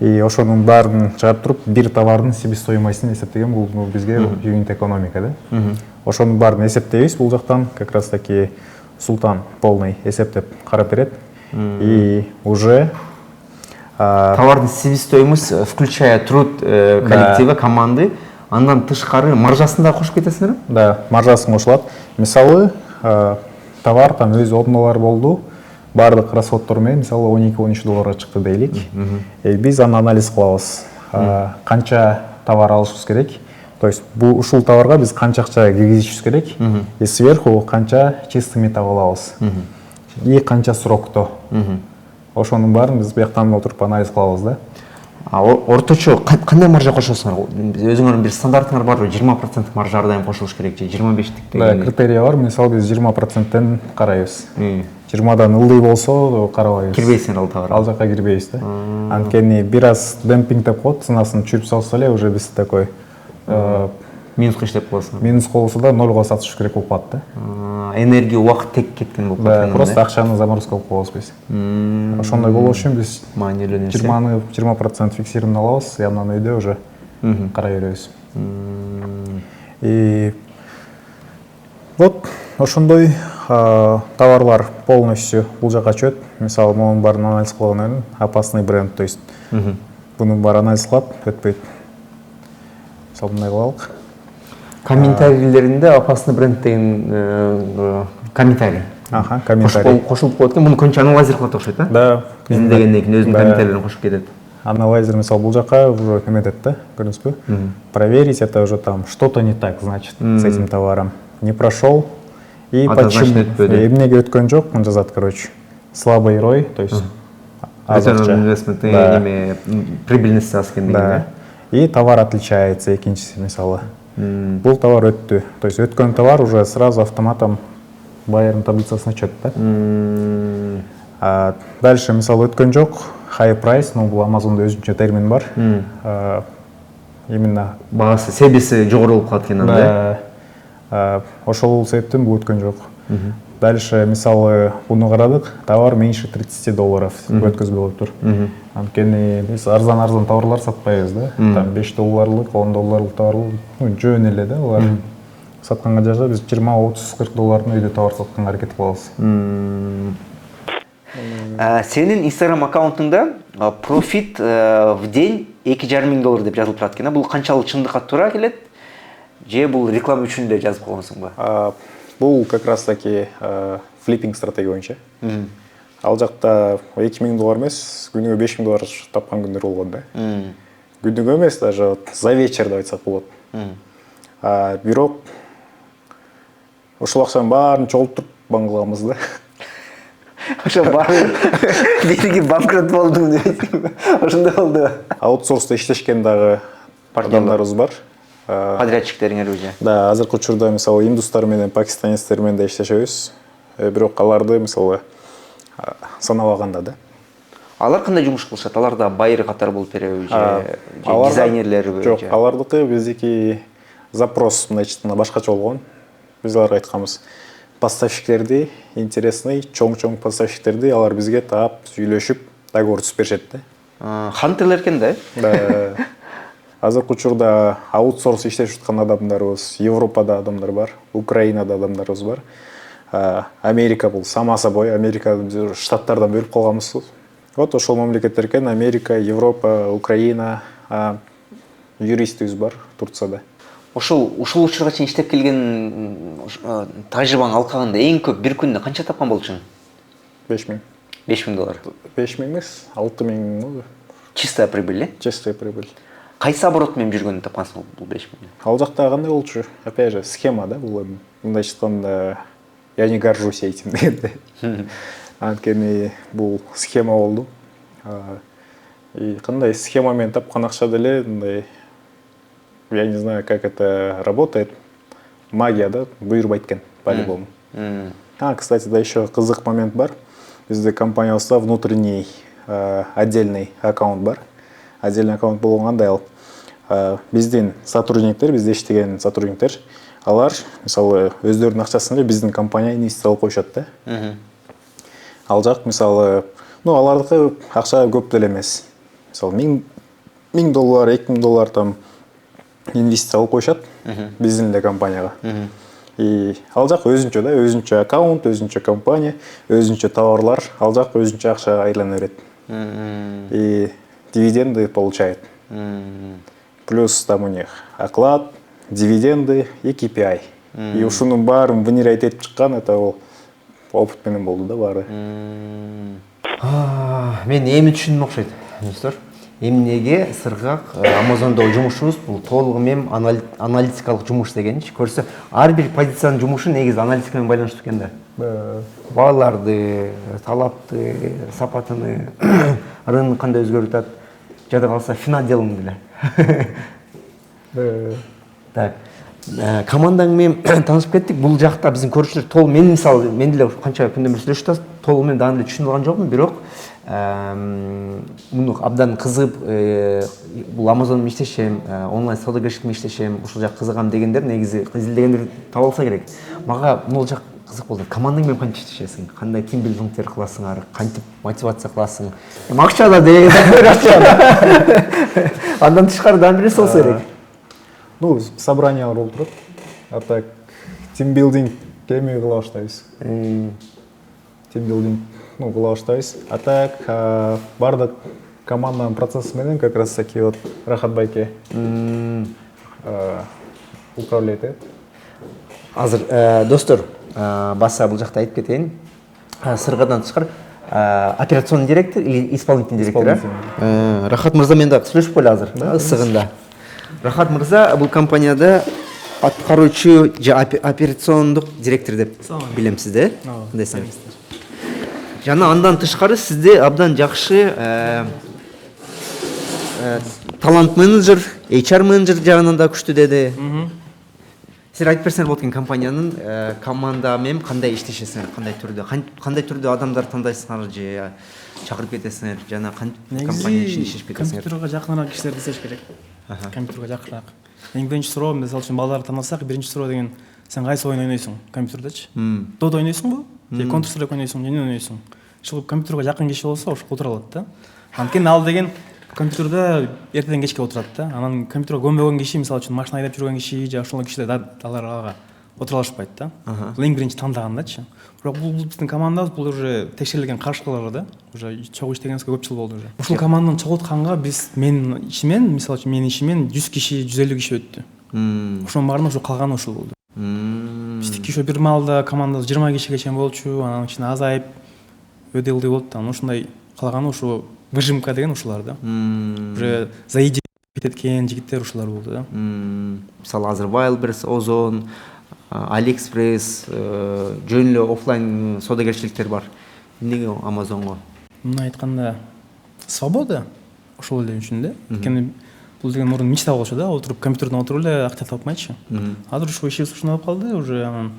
И ошонун баарын чыгарып туруп, бир товардын себестоимостун эсептеген бул бизге юнит экономика да. Ошонун баарын эсептейбиз, бул жактан как раз таки Султан полный эсептеп карап берет. И уже товардын себестоимость, включая труд коллектива, команды, андан тышкары маржасын да кошуп кетесиңерби? Да, маржасын кошулат. Мисалы, товар там өз $10 болду. Бардык расходтор менен мисалы $12-13 чыкты дейлик. Биз аны анализ кылабыз. Канча товар алышыбыз керек? То есть ушул товарга биз канча акча киргизишибиз керек? И сверху канча чистыми таап алабыз. И канча срокто. Ошонун баарын биз бияктан отуруп анализ кылабыз да. Орточо кандай маржа кошосуңар? Өзүңөрдүн бир стандартыңар барбы? 20% маржа ар дайым кошулуш керек же 25тик Да, критерия бар. Мисалы биз 20%тен карайбыз. 20дан ылдый болсо карабайбыз. Кирбейсиңер ал товарга. Ал жака кирбейбиз да. Анткени бир аз демпинг деп коет, ценасын түшүрүп салса эле уже биз такой Минуска иштеп каласың. минус болсо да нолго сатыш керек болуп калат да. Энергия, убакыт тек кеткен болуп Да, калат. просто акчаны заморозка кылып коебуз биз. Ошондой болуу үчүн биз Маанилүү нерсе. 20% фиксированно алабыз, и андан өйдө уже карай беребиз. И вот ошондой товарлар полностью бул жака чөт. Мисалы, мунун баарын анализ кылгандан кийин опасный бренд, то есть бунун баары анализ кылат, өтпөйт. Мисалы, мындай кылалык. Комментарийлеринде опасный бренд деген комментарий. Комментарий. Кошулуп коет экен. Муну конча анализер кылат окшойт, а? Да. Издегенден кийин өзүнүн комментарийлерин кошуп кетет. Аналайзер, мисалы, бул жака уже неметет да, көрдүңүзбү? Проверить это уже там что-то не так, значит, с этим товаром. Не прошел. И почему? Эмнеге өткөн жок, он жазат, короче. Слабый рой, то есть прибыльность аз экен деген. И товар отличается, экинчиси, мисалы. Бул товар өттү. То есть өткөн товар уже сразу автоматом байердин таблицасына чөт да. Дальше, мисалы, өткөн жок, high price, но бул Amazon'да өзүнчө термин бар. Именно Багасы, себеси жогору болуп калат экен анда. Ошол себептен бул өткөн жок. Дальше, мисалы, буну карадык, товар меньше $30 өткөзбөй коюптур. Анткени биз арзан товарлар сатпайбыз да. Там $5, $10 товарлар, жөн эле да, алар. Сатканга жакшы биз 20, 30, $40 үйдө товар сатканга аракет кылабыз. Сенин Instagram аккаунтуңда профит в день $2,5 деп жазылып турат экен. Бул канчалык чындыкка туура келет? Же бул реклама үчүн эле жазып койгонсуңбу? Бул как раз таки флиппинг стратегия боюнча. Ал жакта $2,000 эмес, күнүгө $5,000 тапкан күндөр болгон да. Күнүгө эмес, даже за вечер деп айтсак болот. Бирок ошол акчанын баарын чогултуруп баңгылаганбыз да. Ошо баары бириги банкрот болду дейсиңби? Ошондой болду. Аутсорста иштешкен дагы адамдарыбыз бар. Подрядчиктериңер уже. Да, азыркы учурда мисалы индустар менен пакистанецтер менен да иштешебиз. Бирок аларды мисалы санабаганда да. Алар кандай жумуш кылышат? Алар да байыр катары болуп береби же дизайнерлерби? Жок, алардыкы биздики запрос мындай чыкканда башкача болгон. Биз аларга айтканбыз. Поставщиктерди, интересный, чоң поставщиктерди алар бизге таап, сүйлөшүп, договор түзүп беришет да. Хантерлер экен да? Да. Азыркы учурда аутсорс иштешип аткан адамдарыбыз, Европада адамдар бар, Украинада адамдарыбыз бар. Америка бул сама собой, Америка штаттардан бөлүп калганбыз. Вот ошол мамлекеттер экен, Америка, Европа, Украина, юристибиз бар Турцияда. Ушул учурга чейин иштеп келген тажрыйбаң алкагында эң көп бир күндө канча тапкан болчуң? $5,000. $5,000. 5,000 эмес, 6,000. Чистая прибыль, Чистая прибыль. Кайсы оборот менен жүргөндө тапкансың бул 5,000? Ал жакта кандай болчу? Опять же, схема да, бул мындай айтканда я не горжусь этим дегенде. Анткени бул схема болду. И кандай схема менен тапкан акча деле мындай, я не знаю, как это работает. Магия, да, буйрбайт экен, по-любому. Кстати, да, еще кызык момент бар. Бизде компаниябызда внутренний отдельный аккаунт бар. Отдельный аккаунт болгонгандай ал биздин сотрудниктер, бизде иштеген сотрудниктер, алар мисалы өздөрүнүн акчасын эле биздин компанияга инвестиция кылып коюшат да. Ал жак мисалы, алардыкы акча көп деле эмес. Мисалы $1,000, $2,000 там инвестиция кылып коюшат биздин эле компанияга. И ал жак өзүнчө да, өзүнчө аккаунт, өзүнчө компания, өзүнчө товарлар, ал жак өзүнчө акча айлана берет. И дивиденды получает. Плюс там у них оклад, дивиденды и KPI. И ушунун баарын венерайт этип чыккан, это ол опыт менен болду да баары. Мен эми түшүндүм окшойт, достор. Эмнеге сыргак Amazon'догу жумушубуз бул толугу менен аналитикалык жумуш дегенчи. Көрсө, ар бир позициянын жумушу негизи аналитика менен байланыштуу экен да. Бааларды, талапты, сапатыны, рынок кандай өзгөрүп атат. жада калса финал делим деле. Так. Командаң менен таанышып кеттик. Бул жакта биздин көрүүчүлөр толук мен мисалы мен деле канча күндөр бери сүйлөшүп атабыз. Толук мен дагы түшүнүп алган жокмун, бирок муну абдан кызыгып бул Amazon менен иштешем, онлайн саудагерчилик менен иштешем, ушул жак кызыгам дегендер негизи изилдегендер таба алса керек. Мага бул жак кызык болду. Командаң менен кантип иштешесиң? Кандай тим билдингдер кыласыңар? Кантип мотивация кыласың? Акча да деген акча да. Андан тышкары дагы нерсе болсо керек. Ну, собраниялар болуп турат. А так тимбилдинг кеми кыла баштайбыз. Тимбилдинг, ну, кыла баштайбыз. А так бардык команданын процесси менен как раз таки вот Рахат байке управлять этет. Азыр достор, баса бул жакта айтып кетейин. Сыргадан тышкары операционный директор или исполнительный директор? Рахат мырза менен дагы сүйлөшүп коелу азыр, ысыгында. Рахат мырза бул компанияда аткаруучу же операциондук директор деп билем сизди. Кандайсың? Жана андан тышкары сизде абдан жакшы талант менеджер, HR менеджер жагынан да күчтүү деди. Сиз айтып берсеңер болот экен компаниянын команда менен кандай иштешесиңер, кандай түрдө адамдар тандайсыңар же чакырып кетесиңер жана кантип компания ишин иштешип кетесиңер? Компьютерге жакыныраак кишилерди издеш керек. Компьютерге жакыныраак. Эң биринчи суроо, мисалы үчүн балдарды тандасак, биринчи суроо деген сен кайсы оюн ойнойсуң компьютердечи? Додо ойнойсуңбу? Же Counter Strike ойнойсуңбу? Эмне ойнойсуң? Ушул компьютерге жакын киши болсо ошол отура алат да. Анткени ал деген компьютерде эртеден кечке отурат да. Анан компьютерге көнбөгөн киши, мисалы үчүн машина айдап жүргөн киши же ошол кишилер алар ага отура алышпайт да. Бул эң биринчи тандагандачы. Бирок бул биздин командабыз, бул уже текшерилген карышкалар да. Уже чогуу иштегенибизге көп жыл болду уже. Ушул команданы чогултканга биз менин ишимен, мисалы үчүн менин ишимен 100 киши, 150 киши өттү. Ошонун баарында ошо калганы ушул болду. Биздики ошо бир маалда командабыз 20 кишиге чейин болчу, анан кичине азайып өдөлдүү болуп, анан ушундай калганы ушу выжимка деген ушулар да. Уже заиди кеткен жигиттер ушулар болду да. Мисалы азыр Wildberries, Ozon, AliExpress, жөн эле офлайн саудагерчиликтер бар. Эмнеге Amazonго? Муну айтканда свобода ошол эле үчүн да. Анткени бул деген мурун мечта болчу да, отуруп компьютерден отуруп эле акча тапмайчы. Азыр ушу ишибиз ушундай болуп калды, уже анан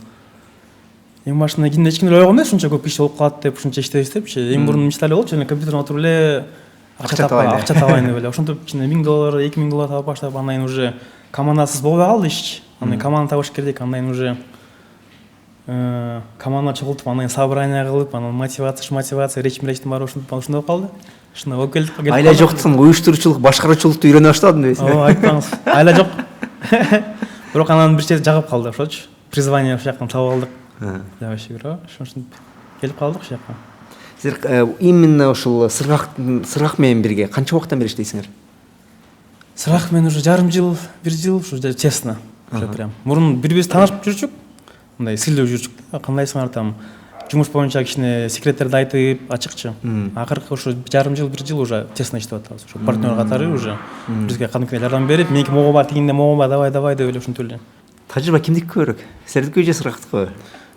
эң башында кимде эч кимде ойгон эмес, ушунча көп киши болуп калат деп, ушунча иштебиз депчи. Эң мурун мечта эле болчу, жана компьютерден отуруп эле акча табайын деп эле. Ошентип кичине $1000, $2000 таап баштап, андан кийин уже командасыз болбой калды иш. Андан кийин команда табыш керек, андан кийин уже команда чогултуп, андан кийин собрание кылып, анан мотивация, речим бар, ушундай болуп калды. Ушундай болуп келдик. Айла жоктун уюштуруучулук, башкаруучулукту үйрөнө баштадым дейсиң. Ооба, айтпаңыз. Айла жок. Бирок анан бир жерде жагып калды ошочу. Призвание ошол жактан таап алдык. Жагышы бирок, ошентип келип калдык ошол жака. Силер именно ушул сыргак менен бирге канча убакыттан бери иштейсиңер? Сыргак менен уже жарым жыл, бир жыл, ушу честно. Уже прям. Мурун бири-бирибизди таанышып жүрчүк. Мындай силдеп жүрчүк. Кандайсыңар там? Жумуш боюнча кичине секреттерди айтып, ачыкчы. Акыркы ушу жарым жыл, бир жыл уже тесно иштеп атабыз. Ушу партнер катары уже бизге кадимкидей жардам берип, меники могу бар, тигинде могу бар, давай деп эле ушинтип эле. Тажрыйба кимдики көбүрөөк? Силердики же сыргактыкы?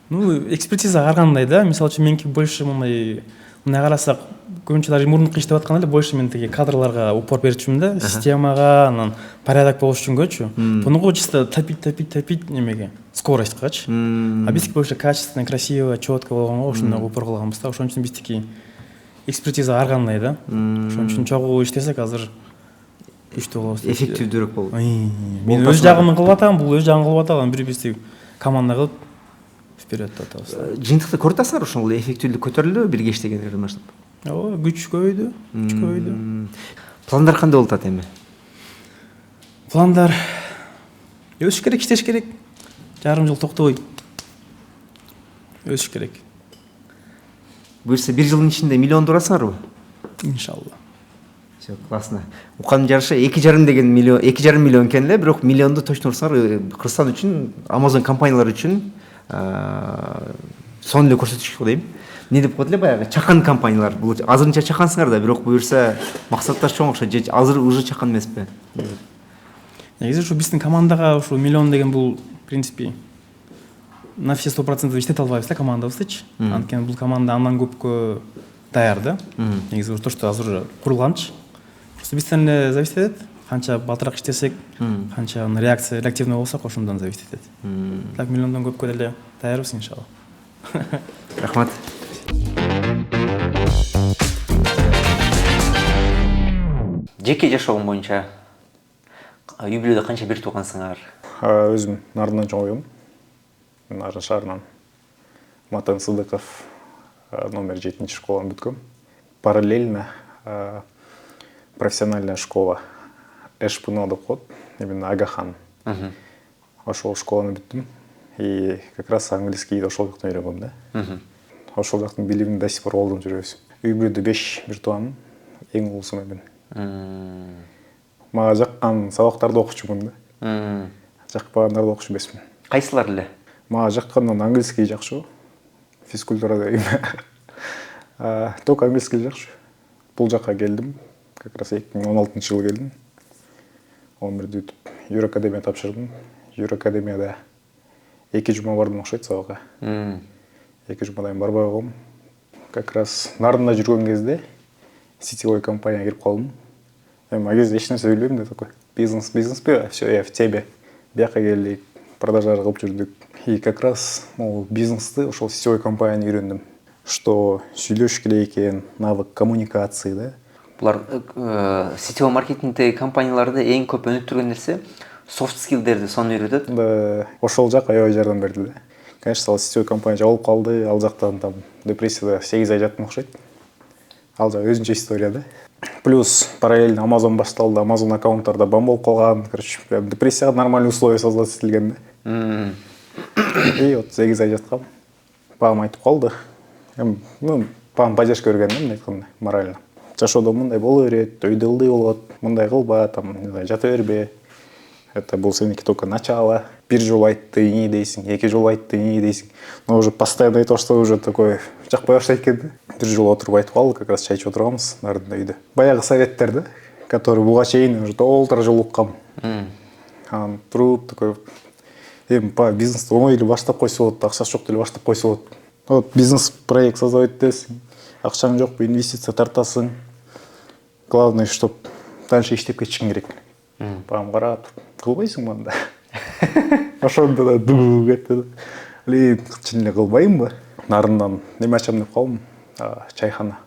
Ну, экспертиза ар кандай да. Мисалы үчүн меники больше мындай карасак, көбүнчө даже мурунку иштеп атканда эле больше мен тиги кадрларга упор берчүмүн да, системага, анан порядок болуш үчүнгөчү. Бунуку чисто топить немеге, скоростькачы. А биздики больше качественно, красиво, четко болгонго ошондой упор кылганбыз да. Ошон үчүн биздики экспертиза ар кандай да. Ошон үчүн чогуу иштесек азыр күчтүү болобуз. Эффективдүүрөөк болуп. Мен өз жагымды кылып атам, бул өз жагын кылып атат, анан бири-бирибизди команда кылып вперед атабыз. Жыйынтыкта көрүп атасыңар ошол эффективдүүлүк көтөрүлдүбү бирге иштегендерден баштап? Ооба, күч көбөйдү. Пландар кандай болуп атат эми? Пландар өсүш керек, иштеш керек. Жарым жыл токтобой өсүш керек. Буюрса бир жылдын ичинде миллионду урасыңарбы? Иншалла. Все, классно. Укан жарышы 2,5 деген миллион, 2,5 миллион экен эле, бирок миллионду точно урсаңар, Кыргызстан үчүн, Amazon компаниялар үчүн сонун эле көрсөтүш дейм. Не деп коет эле баягы чакан компаниялар. Бул азырынча чакансыңар да, бирок буюрса максаттар чоң окшойт. Же азыр уже чакан эмеспи? Негизи ушу биздин командага ушу миллион деген бул, в принципе, на все 100% иштете албайбыз да командабыздычы. Анткени бул команда андан көпкө даяр да. Негизи то, что азыр курулганчы. просто бизден эле зависит этет. Канча батыраак иштесек, канча реакция реактивный болсок, ошондон зависит этет. Так миллиондон көпкө деле даярбыз иншалла. Рахмат. Жеке жашоом боюнча үй бүлөдө канча бир туугансыңар? Өзүм Нарындан чоңоюм. Нарын шаарынан. Матан Сыдыков номер 7 школаны бүткөм. Параллельно профессиональная школа ШПНО деп коет, именно Агахан. Ошол школаны бүттүм. И как раз английский ошол жактан үйрөнгөм да. Ошол жактын билимин до сих пор колдонуп жүрөбүз. Үй бүлөдө 5 бир тууганмын, эң улуусу мен. Мага жаккан сабактарды окучумун да. Жакпагандарды окуш эмесмин. Кайсылар эле? Мага жаккандан английский жакшы, физкультура дейм. Только английский жакшы. Бул жакка келдим, как раз 2016-жылы келдим. 11-дө бүтүп Юр академия тапшырдым. Юр академияда 2 жума бардым окшойт сабакка. 2 жумадан барбай койгом. Как раз Нарында жүргөн кезде сетевой компанияга кирип калдым. Эми кезде эч нерсе билбейм да, такой бизнес бе, все, я в тебе. Бияка келдик, продажалар кылып жүрдүк. И как раз бизнести ошол сетевой компанияны үйрөндүм. Что сүйлөш керек экен, навык коммуникации, да. Булар сетевой маркетингдеги компанияларда эң көп өнүктүргөн нерсе soft skill'дерди, сону үйрөтөт. Да, ошол жак аябай жардам берди да. Конечно, ал сетевой компания жабылып калды, ал жактан там депрессияда 8 ай жаттым окшойт. Ал жак өзүнчө история да. Плюс параллельно Amazon башталды, Amazon аккаунттарда бам болуп калган. Короче, депрессияга нормальный условия создать этилген да. И вот 8 ай жаткам. Папам айтып калды. Папам поддержка берген да, мындай айтканда, морально. Жашоодо мындай боло берет, өйдө ылдый болот, мындай кылба, там, не знаю, жата бербе. Это был сеники только начало. Бир жолу айтты, не дейсиң, 2 жолу айтты, не дейсиң. Но уже постоянно айтып, что уже такой жакпай баштайт экен. Бир жолу отуруп айтып калды, как раз чай ичип отурганбыз Нарында үйдө. Баягы советтер да, который буга чейин уже толтура жолу уккам. Анан туруп такой, эми бизнес оңой эле баштап койсо болот, акчасы жок деле баштап койсо болот. Вот бизнес проект создавать этесиң, акчаң жокпу, инвестиция тартасың. Главное, чтоб дальше иштеп кетишиң керек. Папам карап, кылбайсың мында. Ошондо да ду кетти. Ли чын эле кылбаймбы? Нарындан неме ачам деп калдым, чайхана.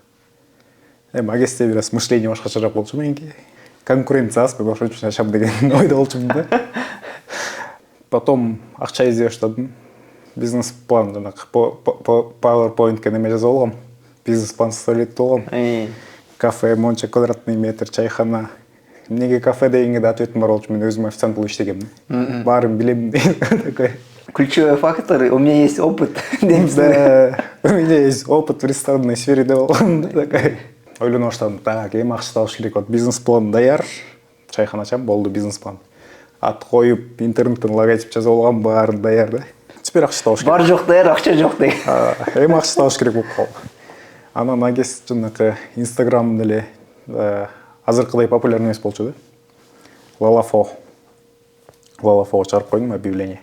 Эми агесте бир аз мышление башкачараак болчу меники. Конкуренция аз, мен ошон үчүн ачам деген ойдо болчумун да. Потом акча издей баштадым. Бизнес-план жанагы PowerPoint-ке неме жазып алгам. Бизнес-план составлять болгом. Кафе, монча, квадратный метр, чайхана. Неге кафе дегенге да ответим бар болчу, мен өзүм официант болуп иштегем. Баарын билем такой. Ключевой фактор, у меня есть опыт. Да, у меня есть опыт в ресторанной сфере, да, такой. Ойлонуп баштадым, так, эми акча табыш керек. Вот бизнес-план даяр, чайхана ачам, болду бизнес-план. Ат коюп, интернеттен логотип жазып алгам, баары даяр да. Теперь акча табыш керек. Бар жок даяр, акча жок деген. Эми акча табыш керек болуп калды. Анан агес жанакы Инстаграм деле азыркыдай популярный эмес болчу да. Лалафо чыгарып койдум объявление.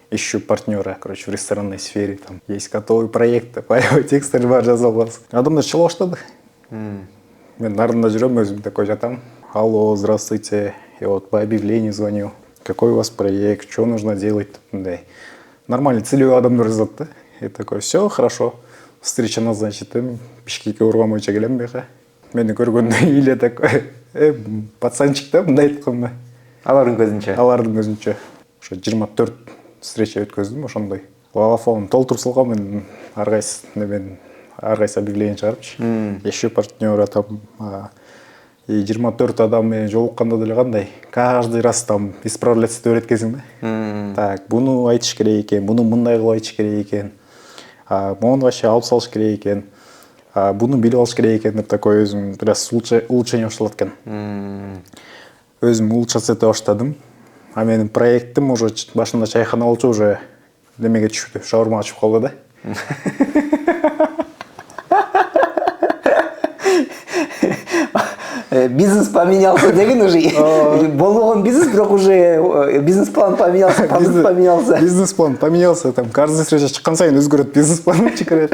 Ищу партнера, короче, в ресторанной сфере, там есть готовый проект, текстер бар жазып алганбыз. Адамдар чыга баштады. Мен Нарында жүрөм, өзүм такой жатам. Алло, здравствуйте, я вот по объявлению звоню. Какой у вас проект, что нужно делать? Да. Нормально, целевой адамдар жазат да. И такой, все, хорошо. Встреча назначена, Бишкекке урган боюнча келем бияка. Мени көргөндө эле такой, пацанчик да, мындай айтканда. Алардын көзүнчө. Алардын көзүнчө. Ошо 24 встреча өткөздүм ошондой. Лалафон толтуруп салгам, мен ар кайсы объявление чыгарыпчы. Еще партнера там и 24 адам менен жолукканда деле кандай, каждый раз там исправляться деп өткөзүң да. Так, буну айтыш керек экен, буну мындай кылып айтыш керек экен. Мону вообще алып салыш керек экен. Буну билип алыш керек экен деп такой өзүм biraz улучшение башталат экен. Өзүм улучшаться ете баштадым. А менин проектим уже башында чайхана болчу, уже немеге түшүптү, шаурма ачып калды да. Бизнес поменялся деген уже. Болгон бизнес, бирок уже бизнес-план поменялся, продукт поменялся. Бизнес-план поменялся, там каждый встреча чыккан сайын өзгөрөт бизнес-план чыгарат.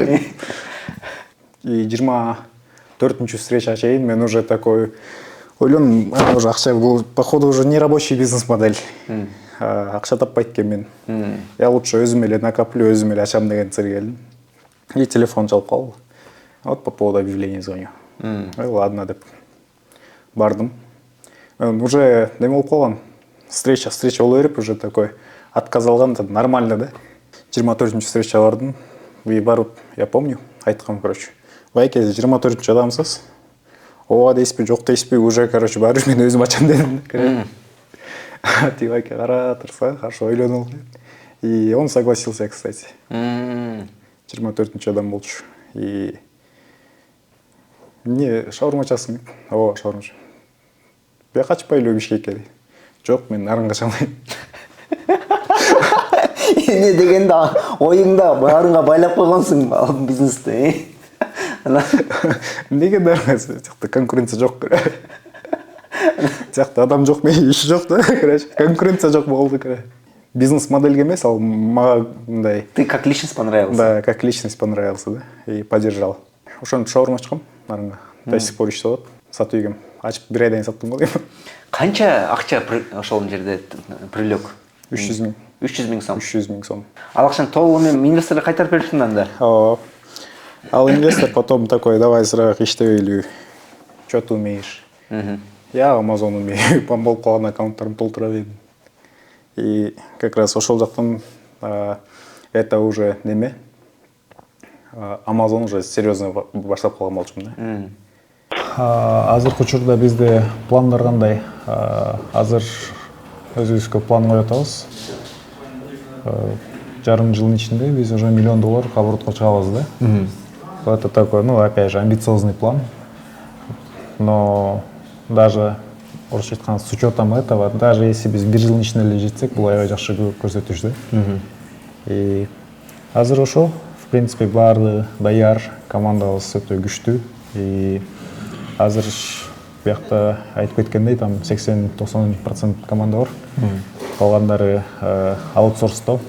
И 24-встреча чейин мен уже такой ойлондум уже акча бул походу уже не рабочий бизнес модель. Акча таппайт экенмин. Я лучше өзүм эле накоплю, өзүм эле ачам деген цели келдим. И телефон чалып калды. Вот по поводу объявления звоню. Ладно деп бардым. Уже неме болуп калган. Встреча боло берип уже такой отказ алган, нормально да. 24-нчү встреча бардым. И барып, я помню, айткам, короче. Байке 24-нчү адамсыз. Ооба дейсизби, жок дейсизби, уже, короче, барып мен өзүм ачам дедим. Ти байке кара турса, хорошо ойлонолу. И он согласился, кстати. 24-нчү адам болчу. И не шаурма часың? Ооба, шаурма. Я качпайлы Бишкекке. Жок, мен нарынга чамайм. эмне дегенде оюңда баарыңга байлап койгонсуң ал бизнести. Неге нарынга? Тиякта конкуренция жок. Тиякта адам жок, мен иш жок да, короче. Конкуренция жок болду, короче. Бизнес модельге эмес, ал мага мындай. Ты как личность понравился? Да, как личность понравился, да, и поддержал. Ошону шаурма ачкам, нарынга. До сих пор иштеп атат. Сатып ийгем. Ачып бир айдан саттым го. Канча акча ошол жерде привлек? 300 000. 300 000 сом. 300 000 сом. Ал акчаны толугу менен инвесторго кайтарып бериптиң анда? Ооба. Ал инвестор потом такой: давай сразу иштебейлиби. Что ты умеешь? Я Amazon умею. Болуп калган аккаунттарымды толтура бердим. И как раз ошол жактан это уже неме? Amazon уже серьезно баштап калган болчумун да. Азыркы учурда бизде пландар кандай? Азыр өзүбүзгө план коюп атабыз. Жарым жылдын ичинде биз уже $1 миллион оборотко чыгабыз да. Это такой, ну, опять же, амбициозный план. Но даже, орысча айтканда, с учетом этого, даже если биз бир жылдын ичинде эле жетсек, бул аябай жакшы көрсөтүш да. И азыр ошо, в принципе, баардыгы даяр, командабыз өтө күчтүү. И азыр биякта айтып кеткендей, там 80-90% команда бар. Калгандары аутсорстоо.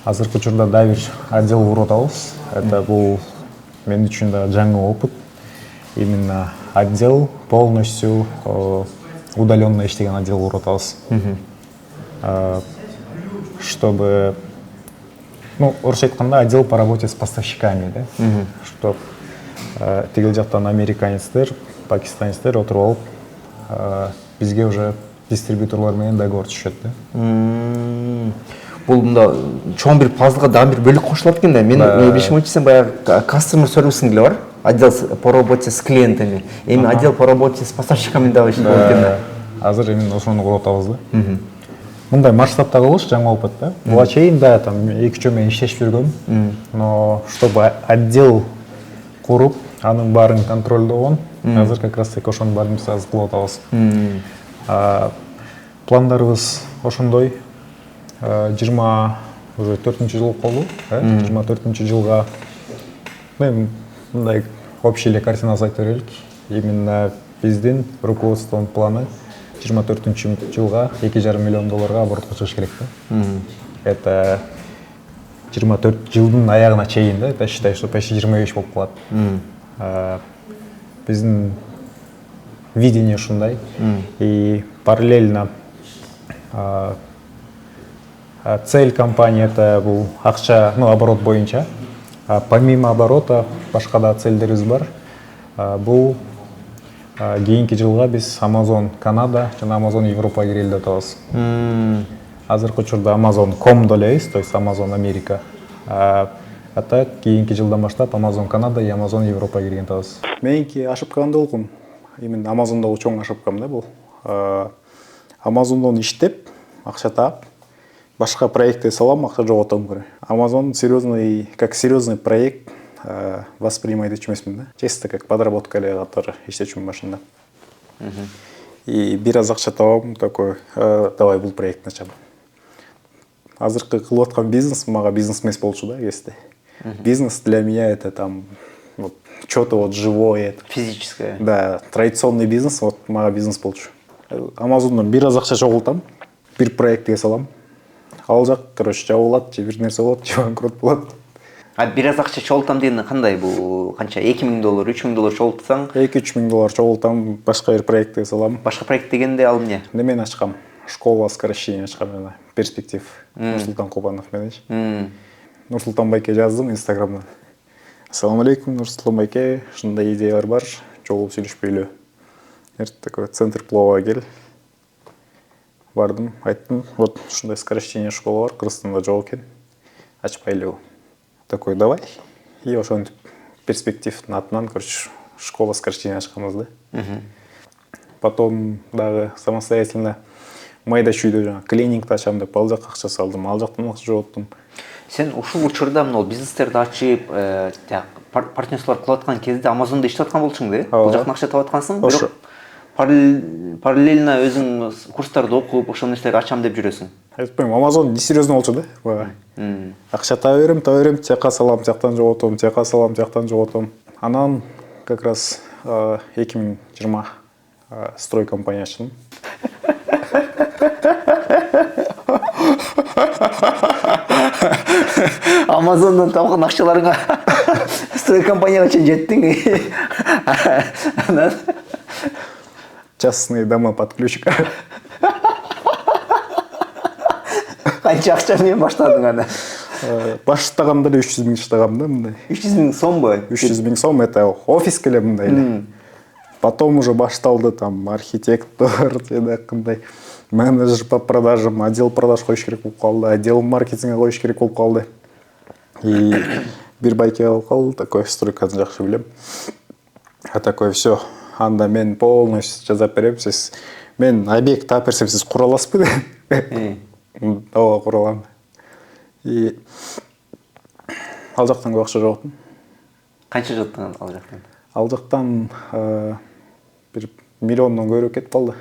Азыркы учурда да бир отдел куруп атабыз. Это бул мен үчүн да жаңы опыт. Именно отдел полностью удаленно иштеген отдел куруп атабыз. Чтобы, ну, орысча айтканда, отдел по работе с поставщиками, да? Чтоб тигил жактан американецтер, пакистанецтер отуруп алып, бизге уже дистрибьюторлор менен договор түшөт да. Бул мында чоң бир пазлга дагы бир бөлүк кошулат экен да. Мен билишим боюнча сен баягы customer service деле бар. Отдел по работе с клиентами. Эми отдел по работе с поставщиками да иштеп экен да. Азыр именно ошону куруп атабыз да. Мындай масштабта кылыш жаңы опыт да. Буга чейин да там 2-3 менен иштешип жүргөм. Но чтобы отдел куруп, анын баарын контролдогон, азыр как раз таки ошонун баарын биз азыр кылып атабыз. Пландарыбыз ошондой. 24-нчү жыл болду. 24-нчү жылга мен мындай общий эле картинасы айтып берелик. Именно биздин руководствонун планы 24-нчү жылга $2,5 миллион оборотко чыгыш керек да. Это 24 жылдын аягына чейин да. Это считай, что почти 25 болуп калат. Биздин видение ушундай. И параллельно цель компании это бул акча, ну, оборот боюнча. Помимо оборота башка да целдерибиз бар. Бул кийинки жылга биз Amazon Канада жана Amazon Европа кирели деп атабыз. Азыркы учурда Amazon.com делебиз, то есть Amazon Америка. Ата кийинки жылдан баштап Amazon Канада и Amazon Европа кирген атабыз. Меники ошибкамды болгон. Именно Amazon'догу чоң ошибкам да бул. Amazon'дон иштеп, акча таап, башка проектке салам, акча жоготом керек. Amazon серьезный, как серьезный проект воспринимает эмесмин да. Чисто как подработка эле катары иштечүмүн башында. И бир аз акча табам, такой, давай бул проектти ачам. Азыркы кылып аткан бизнес мага бизнес эмес болчу да, кезде. Бизнес для меня это там вот что-то вот живое, физическое. Да, традиционный бизнес, вот мага бизнес болчу. Amazon'дан бир аз акча чогултам, бир проектке салам. Ал жак, короче, жабылат, же бир нерсе болот, же банкрот болот. бир аз акча чогултам дегенде кандай бул канча $2000 $3000 чогултсаң 2-3 миң доллар чогултам, башка бир проектке салам. башка проект дегенде ал эмне? Немени ачкам? Школа скорочтения ачкам мен. Перспектив. Нурсултан Кубанов менен. Нурсултан байке жаздым Инстаграмдан. Ассаламу алейкум, Нурсултан байке, ушундай идеялар бар, жолугуп сүйлөшпөйлү. Такой центр плова кел. Бардым, айттым, вот ушундай скорочтение школа бар, Кыргызстанда жок экен. Ачпайлыбы. Такой, давай. И ошентип перспективдин атынан, короче, школа скорочтения ачканбыз да. Потом дагы самостоятельно майда чүйдө жаңа клинингди ачам деп ал жакка акча салдым, ал жактан акча жооттум. Сен ушул учурда мына бизнестерди ачып, партнерстволор кылып аткан кезде Amazon'да иштеп аткан болчуң да? Бул жактан акча таап аткансың, бирок параллельно өзүң курстарды окуп, ошол нерселерди ачам деп жүрөсүң. Айтпайм, Amazon несерьезно болчу да. Акча таба берем, тияка салам, тияктан жоготом, тияка салам, тияктан жоготом. Анан как раз 2020 строй компания ачтым. Amazon'dan тапкан акчаларыңа строй компанияга чейин жеттиң. Анан Частные дома под ключ. канча акча менен баштадың аны? Баштаганда эле 300 миң иштагам да мындай. 300 миң сомбу? 300 миң сом, это офиске эле мындай эле. Потом уже башталды там архитектор, кандай менеджер по продажам, отдел продаж коюш керек болуп калды, отдел маркетинга коюш керек болуп калды. И бир байке алып калды, такой стройканы жакшы билем. А такой все, анда мен полностью жазап берем, сиз мен объект таап берсем сиз кура аласызбы? Ооба, кура алам. И ал жактан көп акча жоготтум. Канча жоготтуң ал жактан? Ал жактан бир миллиондон көбүрөөк кетип калды.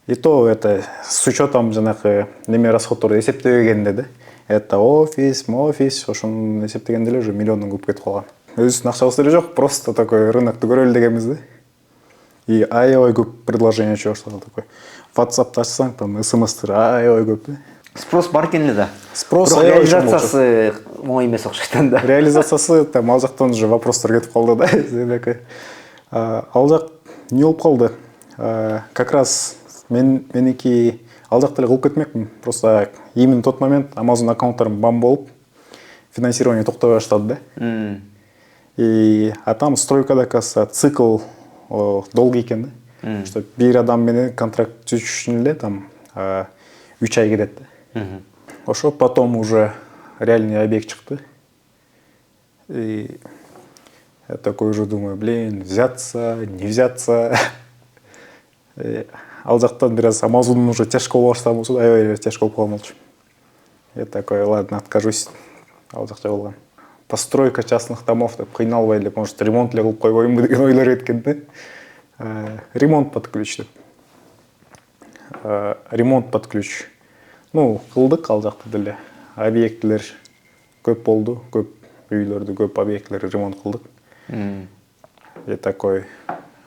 И то это с учетом жанагы неме расходторду эсептебегенде да. Это офис, ошону эсептегенде эле уже миллиондон көп кетип калган. Өзүбүздүн акчабыз деле жок, просто такой рынокты көрөлү дегенбиз да. И аябай көп предложение чыга баштады такой. WhatsApp'та ачсаң, там SMS-тер аябай көп да. Спрос бар экен эле да. Спрос реализациясы оңой эмес окшойт да. Реализациясы там ал жактан уже вопростор кетип калды да. Ал жак не болуп калды? Как раз меники ал жакта эле кылып кетмекмин. Просто именно тот момент Amazon аккаунттарым бам болуп, финансирование токтобой баштады да. И там стройкада кажется цикл долгий экен да. Что бир адам менен контракт түзүш үчүн эле там 3 ай кетет да. Ошо потом уже реальный объект чыкты. И я такой уже думаю, блин, взяться, не взяться. Ал жактан бир аз Amazon уже тяжко болуп баштаган болсо, аябай тяжко болуп калган болчу. Я такой, ладно, откажусь. Ал жакта болгон. Постройка частных домов деп кыйналбай эле, может, ремонт эле кылып койбоймунбу деген ойлор кеткен да. Ремонт под ключ деп. Ремонт под ключ. Ну, кылдык ал жакта деле. Объектлер көп болду, көп үйлөрдү, көп объектлерди ремонт кылдык. Я такой,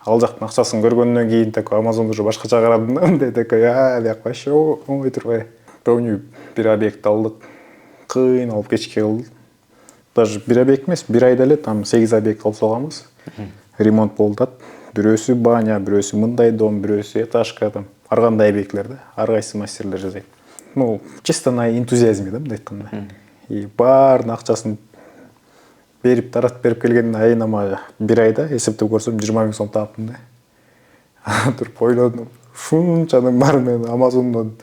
ал жактын акчасын көргөндөн кийин такой Amazon'ду уже башкача карадым да, мындай такой, бияк вообще оңой турбай. Помню, бир объект алдык, кыйналып кечке кылдык. Даже бир объект эмес, бир айда эле там 8 объект кылып салганбыз. Ремонт болуп атат. Бирөөсү баня, бирөөсү мындай дом, бирөөсү этажка, там ар кандай объектлер да, ар кайсы мастерлер жасайт. Ну, чисто на энтузиазме да, мындай айтканда. И баардын акчасын берип таратып берип келген айына бир айда эсептеп көрсөм 20 миң сом таптым да. Туруп ойлодум, ушунчанын баарын мен Amazon'дон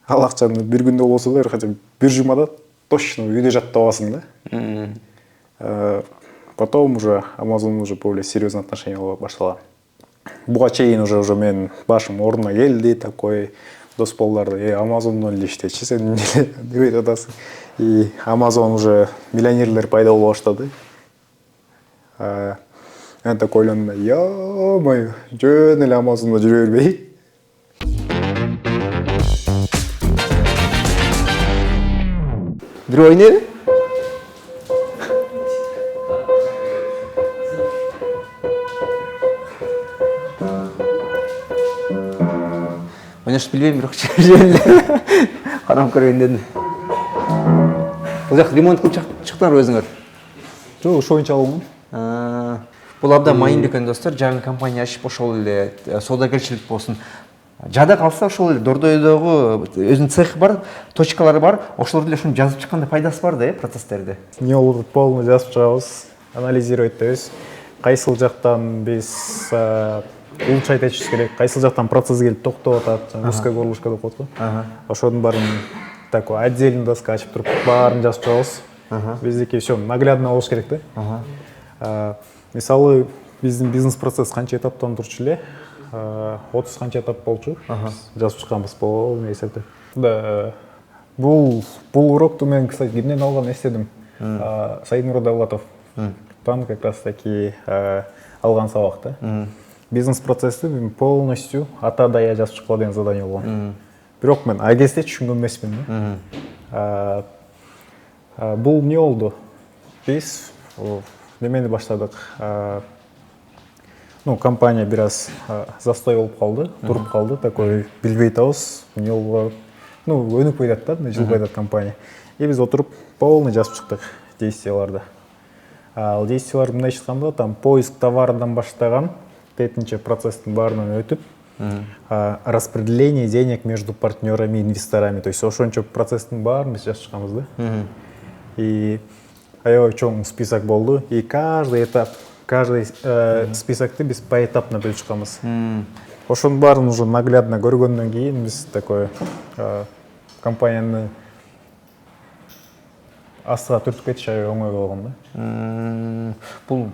ал акчаны бир күндө болсо да, хотя бир жумада точно үйдө жаттап аласың да. Потом уже Amazon уже более серьезное отношение башталган. Буга чейин уже мен башым ордуна келди, такой дос болдарды, Amazon'дон эле иштечи сен деп атасың. И Amazon уже миллионерлер пайда боло баштады. Мен такой ойлондум, ё-моё, жөн эле Amazon'да жүрө бербей. Бир ойнойбу? Ойношту билбейм, бирок жөн эле карап көргөндөн. Бул жак ремонт кылып чыктыңар өзүңөр? Жок, ошоюнча алгам. Бул абдан маанилүү экен достор. Жаңы компания ачып ошол эле соодагерчилик болсун. Жада калса ошол эле Дордойдогу өзүнүн цехи бар, точкалары бар. Ошолорду эле ушуну жазып чыкканда пайдасы бар да, процесстерди. Не болду, полный жазып чыгабыз, анализировать этебиз. Кайсыл жактан биз улучшать этишибиз керек, кайсыл жактан процесс келип токтоп атат, узкая горлышко деп коет го. Ошонун баарын такой отдельный доска ачып туруп баарын жазып чыгабыз. Биздики все наглядно болуш керек да. Мисалы биздин бизнес процесс канча этаптан турчу эле? 30 канча этап болчу. Жазып чыкканбыз полный эсептеп. Да, бул урокту мен, кстати, кимден алган эстедим. Сайдмурод Давлатов. Там как раз таки алган сабак да. Бизнес процессти мен полностью атада я жазып чыккыла деген задание болгон. Бирок мен ал кезде түшүнгөн эмесмин да. Бул не болду? Биз немени баштадык. Ну, компания бир аз застой болуп калды, туруп калды, такой билбей атабыз, не болуп, ну, өнүкпөй атат да, жылбай атат компания. И биз отуруп полный жазып чыктык действияларды. Ал действиялар мындай чыкканда, там поиск товардан баштаган, тетинче процесстин баарынан өтүп, распределение денег между партнерами и инвесторами. То есть ошончо процесстин баарын биз жазып чыкканбыз да. И аябай чоң список болду. И каждый списокты биз поэтапно бөлүп чыкканбыз. Ошонун баарын уже наглядно көргөндөн кийин биз такой компанияны астыга түртүп кетиш аябай оңой болгон да. Бул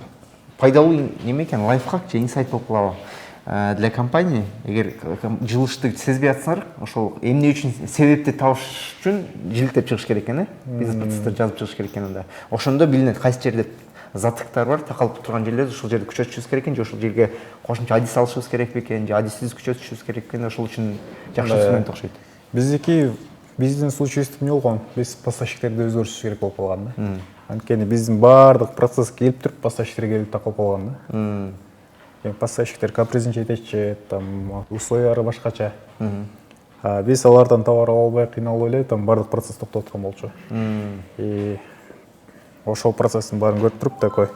пайдалуу неме экен, лайфхак же инсайт болуп калабы для компании. Эгер жылышты сезбей атсаңар, ошол эмне үчүн себепти табыш үчүн жиликтеп чыгыш керек экен, бизнес процесстерди жазып чыгыш керек экен анда. Ошондо билинет кайсы жерде затыктар бар, такалып турган жерлерди ошол жерде күчөтүшүбүз керек экен, же ошол жерге кошумча адис алышыбыз керек бекен, же адиссиз күчөтүшүбүз керек экен, ошол үчүн жакшы инструмент окшойт. Биздики бизнес случайством не болгон, биз поставщиктерди өзгөртүшүбүз керек болуп калган да. Анткени биздин баардык процесс келип туруп поставщиктер келип такалып калган да. Поставщиктер капризничать этчи, там условиялары башкача. Биз алардан товар ала албай кыйналып эле, там баардык процесс токтоп аткан болчу. И ошол процесстин баарын көрүп туруп такой,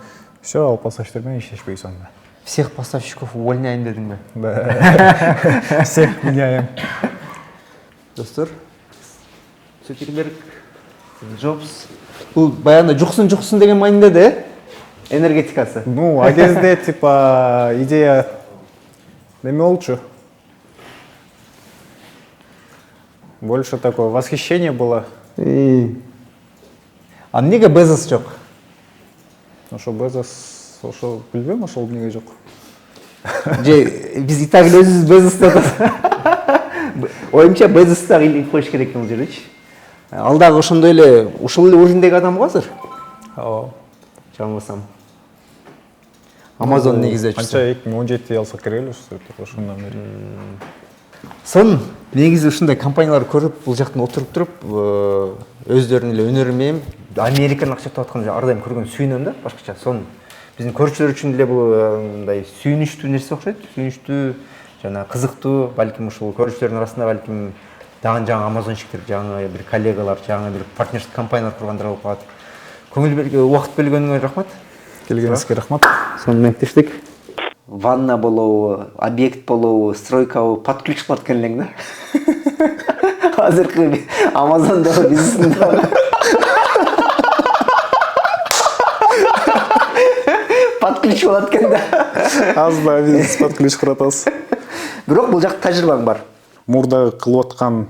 все, ал поставщиктер менен иштешпейбиз анда. Всех поставщиков увольняем дедиңби? Да. Всех меняем. Достор, Цукерберг, Джобс. Бул баягы жуксун деген мааниде да, энергетикасы. Ну, а кезде типа идея неме болчу. Больше такое восхищение было. А эмнеге Безос жок? Ошо Безос, ошо билбейм, ошол эмнеге жок. Же биз и так өзүбүз Безос деп атат. Оюмча Безос да илип коюш керек экен бул жердечи. Ал дагы ошондой эле ушул эле уровендеги адам го азыр. Ооба. Чамбасам. Amazon негизи Канча 2017 алсак керек эле ошондон бери. Сон негизи ушундай компаниялар көрүп, бул жактан отуруп туруп, өздөрүнүн эле өнөрү менен Американын акча тап атканын ар дайым көргөн сүйүнөм да, башкача. Сон биздин көрүүчүлөр үчүн деле бул мындай сүйүнүчтүү нерсе окшойт. Сүйүнүчтүү, жана кызыктуу, балким ушул көрүүчүлөрдүн арасында балким жаңы Amazonщиктер, жаңы бир коллегалар, жаңы бир партнершип компаниялар кургандар болуп калат. Көңүл убакыт бөлгөнүңөр рахмат. Келгениңизге рахмат. Сонун мектештик. Ванна болобу, объект болобу, стройкабы под ключ кылат экен элең да. Азыркы Amazon'дагы бизнесинде под ключ болот экен да. Аз да бизнес под ключ куратабыз. Бирок бул жакта тажрыйбаң бар. Мурда кылып аткан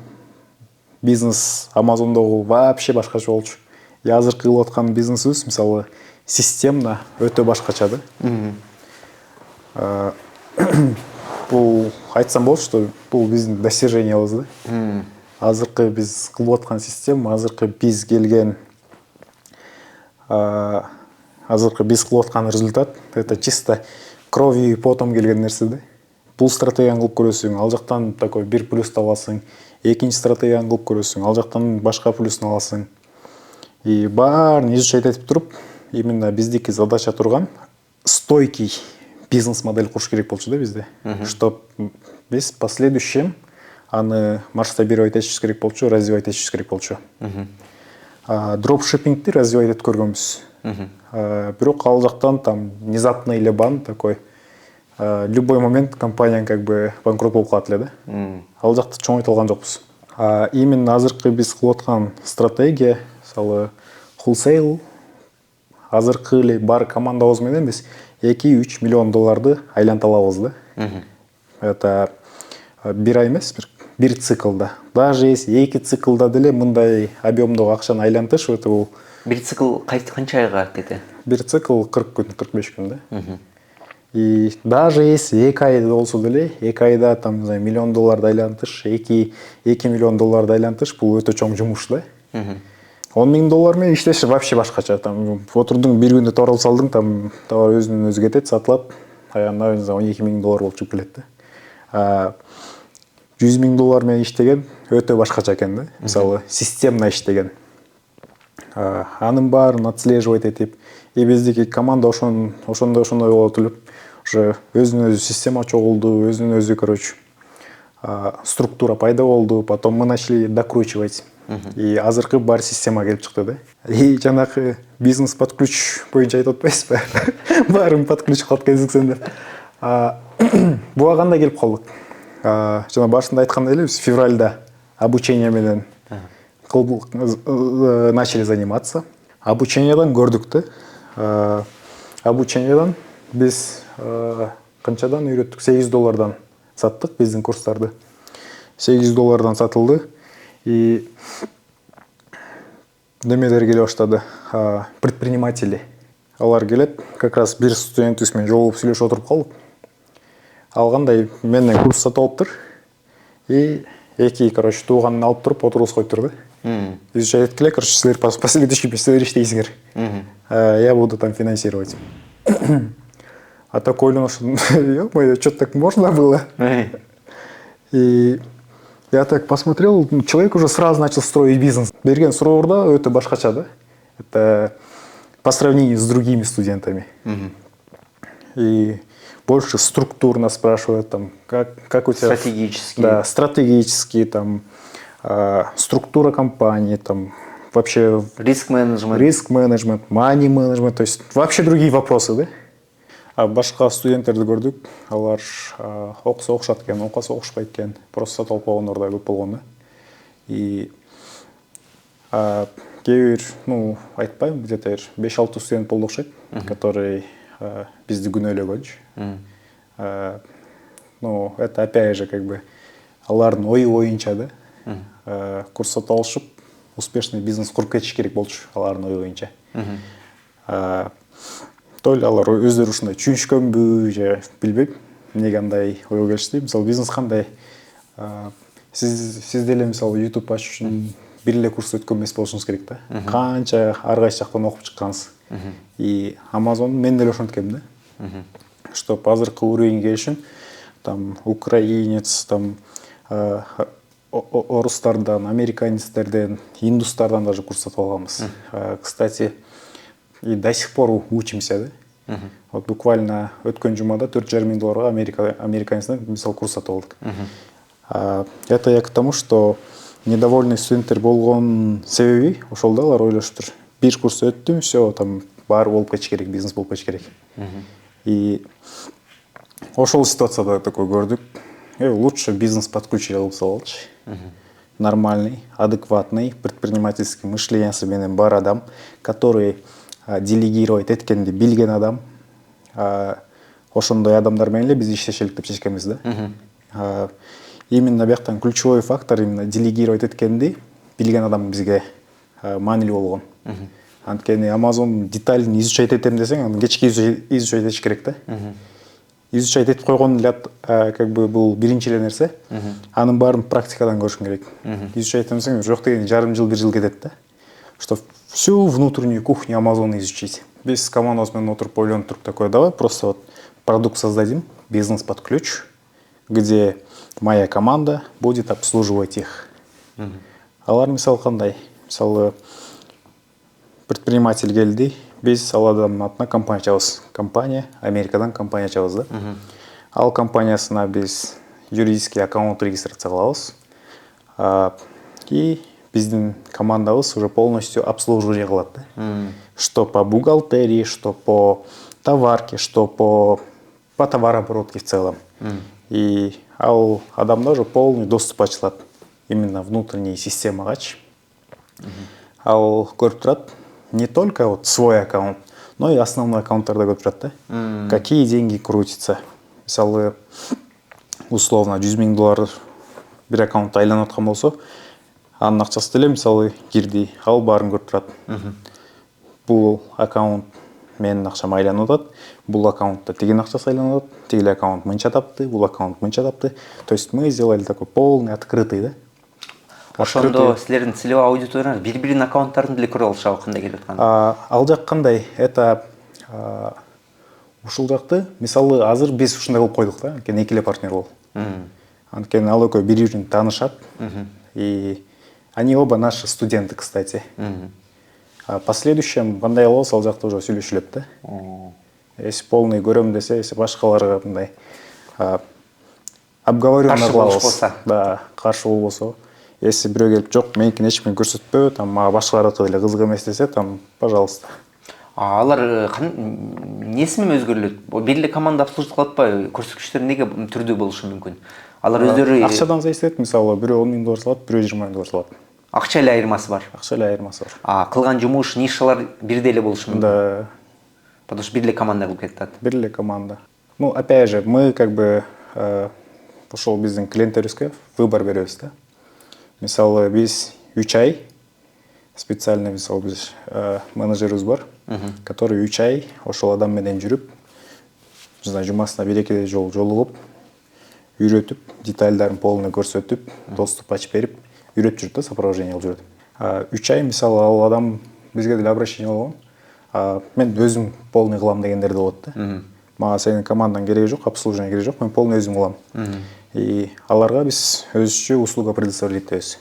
бизнес Amazon'догу вообще башкача болчу. Я азыр кылып аткан бизнесибиз, мисалы, системно өтө башкача да. Бул айтсам болот, что бул биздин достижениябыз да. Азыркы биз кылып аткан система, азыркы биз келген азыркы биз кылып аткан результат, это чисто кровью и потом келген нерсе да. Бул стратегияны кылып көрөсүң, ал жактан такой бир плюс табасың, экинчи стратегияны кылып көрөсүң, ал жактан башка плюсун аласың. И баарын изучать этип туруп, именно биздики задача турган стойкий бизнес-модель куруш керек болчу да бизде. Чтоб биз в последующем аны масштабировать этишибиз керек болчу, развивать этишибиз керек болчу. дропшиппингти развивать этип көргөнбүз. Бирок ал жактан там внезапный эле бан такой любой момент компания как бы банкрот болуп калат эле да. Ал жакта чоңойтулган жокпуз. Именно азыркы биз кылып аткан стратегия, мисалы wholesale азыркы эле бар командабыз менен биз 2-3 миллион долларды айланта алабыз да. Это бир ай эмес, бир циклда. Даже если 2 циклда деле мындай объемдогу акчаны айлантыш, это бул Бир цикл канча айга кетет? бир цикл 40 күн, 45 күн да. И даже если 2 айда болсо деле, 2 айда там, не знаю, миллион долларды айлантыш, 2 миллион долларды айлантыш, бул өтө чоң жумуш да. 10 миң доллар менен иштеш вообще башкача. Там отурдуң бир күндө товар салдың, там товар өзүнөн өзү кетет, сатылат. Аягында 12 миң доллар болуп чыгып келет да. 100 миң доллар менен иштеген өтө башкача экен да. Мисалы системно иштеген. Анын баарын отслеживать этип, и биздики команда ошондой болуп туруп, уже өзүнөн өзү система чогулду, өзүнөн өзү, короче, структура пайда болду, потом мы начали докручивать. И азыркы бар система келип чыкты да. И жанакы бизнес под ключ боюнча айтып атпайсызбы? Баарын под ключ кылып кезиксеңдер. Буга кандай келип калдык? Жана башында айткандай эле биз февральда обучение менен начали заниматься. Обучениядан көрдүк да. Обучениядан биз канчадан үйрөттүк? 8 доллардан саттык биздин курстарды. 8 доллардан сатылды. И немелер келе баштады, предприниматели. Алар келет, как раз бир студентибиз менен жолугуп сүйлөшүп отуруп калдык. Ал кандай менден курс сатып алыптыр. И эки, короче, тууганын алып туруп отургузуп коюптур да. Изучать эткиле, короче, силер по следующий силер иштейсиңер. Я буду там финансировать. А так ойлонуш, ё-моё, что-то так можно было. И я так посмотрел, человек уже сразу начал строить бизнес. Берген суроорда өтө башкача да. Это по сравнению с другими студентами. И больше структурно спрашивают, там, как у тебя... Стратегически. Да, стратегически, там, структура компании, там, вообще... Риск-менеджмент, money-менеджмент, то есть вообще другие вопросы, да? А башка студенттерди көрдүк, алар окуса окушат экен, окуса окушпайт экен, просто сатып алып койгондор да көп болгон да. И кээ бир, ну, айтпайм, где-то 5-6 студент болду окшойт, который бизди күнөөлөгөнчү. Ну, это опять же, как бы, алардын ою боюнча да, курс сатып алышып, успешный бизнес куруп кетиш керек болчу, алардын ою боюнча. То эле алар өздөрү ушундай түшүнүшкөнбү же билбейм, эмнеге андай ойго келишти. Мисалы бизнес кандай, сиз деле мисалы YouTube ачыш үчүн бир эле курс өткөн эмес болушуңуз керек да. Канча ар кайсы жактан окуп чыккансыз. И Amazon мен деле ошенткем да. Чтоб азыркы уровеньге келиш үчүн там украинец, там орустардан, американецтерден, индустардан даже курс сатып алганбыз. Кстати, и до сих пор учимся, да? Вот буквально өткөн жумада 4,5 миң долларга американецтен мисал курс сатып алдык. Это я к тому, что недовольный студенттер болгон себеби ошол да, алар ойлошуптур. Бир курс өттүм, все, там бар болуп кетиш керек, бизнес болуп кетиш керек. И ошол ситуацияда такой көрдүк. Лучше бизнес под ключ алып салалычы. Нормальный, адекватный, предпринимательский мышлениясы менен бар адам, который делегировать эткенди билген адам. Ошондой адамдар менен эле биз иштешелик деп чечкенбиз да. Именно бияктан ключевой фактор именно делегировать эткенди билген адам бизге маанилүү болгон. Анткени Amazon деталин изучать этем десең, аны кечке изучать этиш керек да. Изучать этип койгон эле как бы бул биринчи эле нерсе. Анын баарын практикадан көрүшүң керек. Изучать этем десең, жок деген жарым жыл, 1 жыл кетет да. Что всю внутреннюю кухню Amazon изучить. Без с командой менен отуруп ойлонуп туруп такой, давай просто вот продукт создадим, бизнес под ключ, где моя команда будет обслуживать их. Алар мисалы кандай? Мисалы предприниматель келди, биз ал адамдын атына компания ачабыз. Компания, Америкадан компания ачабыз да. Ал компаниясына биз юридический аккаунт регистрация кылабыз. И биздин командабыз уже полностью обслуживание кылат да. Что по бухгалтерии, что по товарке, что по товарооборотке в целом. И ал адамда уже полный доступ ачылат именно внутренней системагачы. Ал көрүп турат не только вот свой аккаунт, но и основной аккаунттарда көрүп турат да. Какие деньги крутятся. Мисалы, условно $100 000 бир аккаунтта айланып аткан болсо, анын акчасы деле мисалы кирди, ал баарын көрүп турат. Бул аккаунт менин акчам айланып атат, бул аккаунтта тигин акчасы айланып атат, тигил аккаунт мынча тапты, бул аккаунт мынча тапты. То есть мы сделали такой полный открытый, да? Ошондо силердин целевой аудиторияңыз бири-биринин аккаунттарын деле көрө алышабы кандай келип атканын? Ал жак кандай? Это ушул жакты мисалы азыр биз ушундай кылып койдук да, анткени экиле партнер болуп. Анткени ал экөө бири-бирин таанышат. И они оба наши студенты, кстати. А в последующем кандай болсо ал жакта уже сүйлөшүлөт да. Если полный көрөм десе, если башкаларга мындай обговорённый кылабыз. Да, каршы болбосо. Если бирөө келип жок, меникини эч ким көрсөтпө, там мага башкалардыкы деле кызык эмес десе, там пожалуйста. Алар эмнеси менен өзгөрүлөт? Бир эле команда обслуживать кылып атпайбы? Көрсөткүчтөр эмнеге түрдүү болушу мүмкүн? Алар өздөрү акчадан зависит этет. Мисалы, бирөө $10 000 салат, бирөө $20 000 салат. Акча эле айырмасы бар. Акча эле айырмасы бар. Кылган жумуш, нишалар бирдей эле болушу мүмкүн. Да. Потому что бир эле команда кылып кетет. Бир эле команда. Ну, опять же, мы как бы ошол биздин клиенттерибизге выбор беребиз да. Мисалы, биз 3 ай специальный мисалы биз менеджерибиз бар, который 3 ай ошол адам менен жүрүп, не знаю, жумасына 1-2 жолу жолугуп, үйрөтүп, детальдарын полный көрсөтүп, доступ ачып берип, үйрөтүп жүрүп да, сопровождение кылып жүрөт. 3 ай мисалы ал адам бизге деле обращение болгон. Мен өзүм полный кылам дегендерди болот да. Мага сенин командаң кереги жок, обслуживание кереги жок, мен полный өзүм кылам. И аларга биз өзүчө услуга предоставлять этебиз.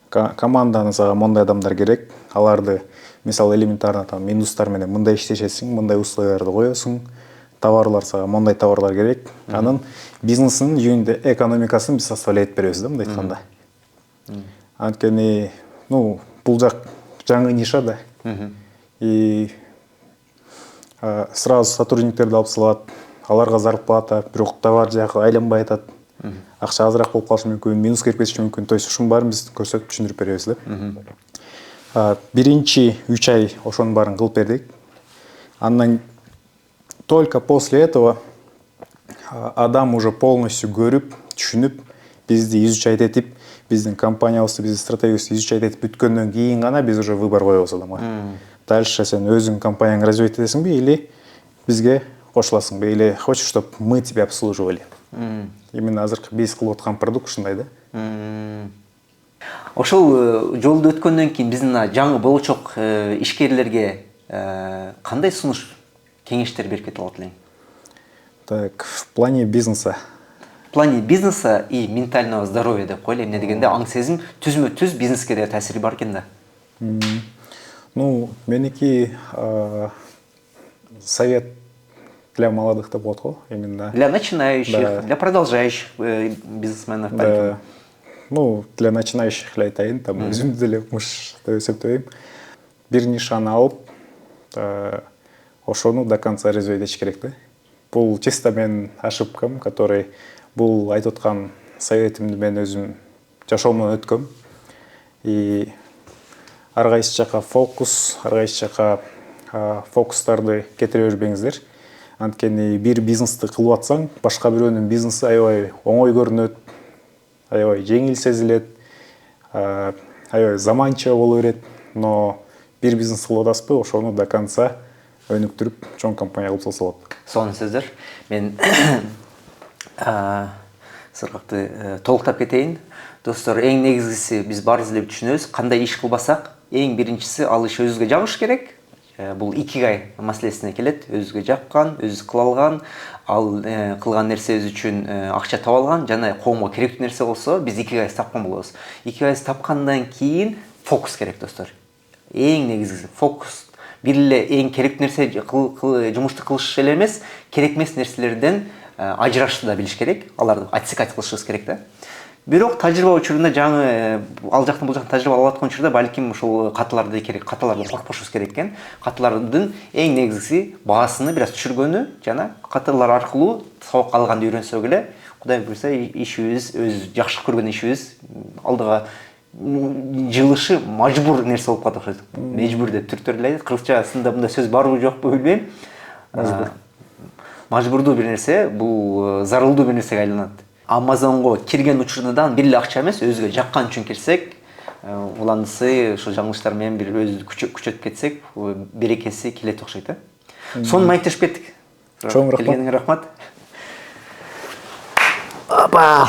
Команданы сага мондай адамдар керек, аларды мисалы элементарно там минустар менен мындай иштешесиң, мындай условияларды коесуң, товарлар сага мондай товарлар керек. Анын бизнесинин юнит экономикасын биз составлять беребиз да, мындай айтканда. Анткени, ну, бул жак жаңы ниша да. И сразу сотрудниктерди алып салат, аларга зарплата, бирок товар жагы айланбай атат. Акча азыраак болуп калышы мүмкүн, минус кирип кетиши мүмкүн. То есть ушунун баарын биз көрсөтүп түшүндүрүп беребиз да. Биринчи 3 ай ошонун баарын кылып бердик. Андан только после этого адам уже полностью көрүп, түшүнүп, бизди изучать этип, биздин компаниябызды, биздин стратегиябызды изучать этип бүткөндөн кийин гана биз уже выбор коебуз адамга. Дальше сен өзүң компанияңды развивать этесиңби или бизге кошуласыңбы, или хочешь, чтобы мы тебя обслуживали. Именно азыркы биз кылып аткан продукт ушундай да. Ошол жолду өткөндөн кийин биздин жаңы болочок ишкерлерге кандай сунуш, кеңештер берип кете алат элең? Так, в плане бизнеса. В плане бизнеса и ментального здоровья деп коелу. Эмне дегенде аң сезим түзмө-түз бизнеске да таасири бар экен да. Ну, меники совет для молодых деп болот го, именно. Для начинающих, да. Для продолжающих бизнесменов. Да. Ну, для начинающих айтайын, там өзүм деле муш деп эсептейм. Бир нишаны алып, ошону до конца развивать этиш керек да. Бул чисто менин ошибкам, который бул айтып аткан советимди мен өзүм жашоомдон өткөм. И ар кайсы жака фокус, ар кайсы жака фокустарды кетире бербеңиздер. Анткени бир бизнести кылып атсаң, башка бирөөнүн бизнеси аябай оңой көрүнөт, аябай жеңил сезилет, аябай заманча боло берет, но бир бизнес кылып атасызбы, ошону до конца өнүктүрүп, чоң компания кылып салса болот. Сонун сөздөр. Мен сыргакты толуктап кетейин. Достор, эң негизгиси биз баарыбыз эле түшүнөбүз, кандай иш кылбасак, эң биринчиси ал иш өзүбүзгө жагыш керек. Бул икигай маселесине келет. Өзүгө жаккан, өзү кыла алган, ал кылган нерсе өз үчүн акча таба алган жана коомго керектүү нерсе болсо, биз икигай тапкан болобуз. Икигай тапкандан кийин фокус керек, достор. Эң негизгиси фокус. Бир эле эң керектүү нерсе жумушту кылыш эле эмес, керек эмес нерселерден ажырашты да билиш керек. Аларды отсекать кылышыбыз керек да. Бирок тажрыйба учурунда жаңы ал жактан бул жактан тажрыйба алып аткан учурда балким ушул каталарды керек, каталардан коркпошубуз керек экен. Каталардын эң негизгиси баасыны бир аз түшүргөнү жана каталар аркылуу сабак алганды үйрөнсөк эле, Кудай буйрса ишибиз, өз жакшы көргөн ишибиз алдыга жылышы мажбур нерсе болуп калат окшойт. Мажбур деп түрктөр эле айтат. Кыргызчасында мындай сөз барбы жокпу билбейм. Мажбурдуу бир нерсе, бул зарылдуу бир нерсеге айланат. Amazon'ga kirgen uçurdadan bir akça emas, özgü jakkan üçün kirsek, ulanısı şu жаңылыштар менен bir öz küçötüp ketsek, berekesi kilet okşaydı. Son maytışıp kettik. Çoğun rahmat. Kelgeniңе рахмат. Опа!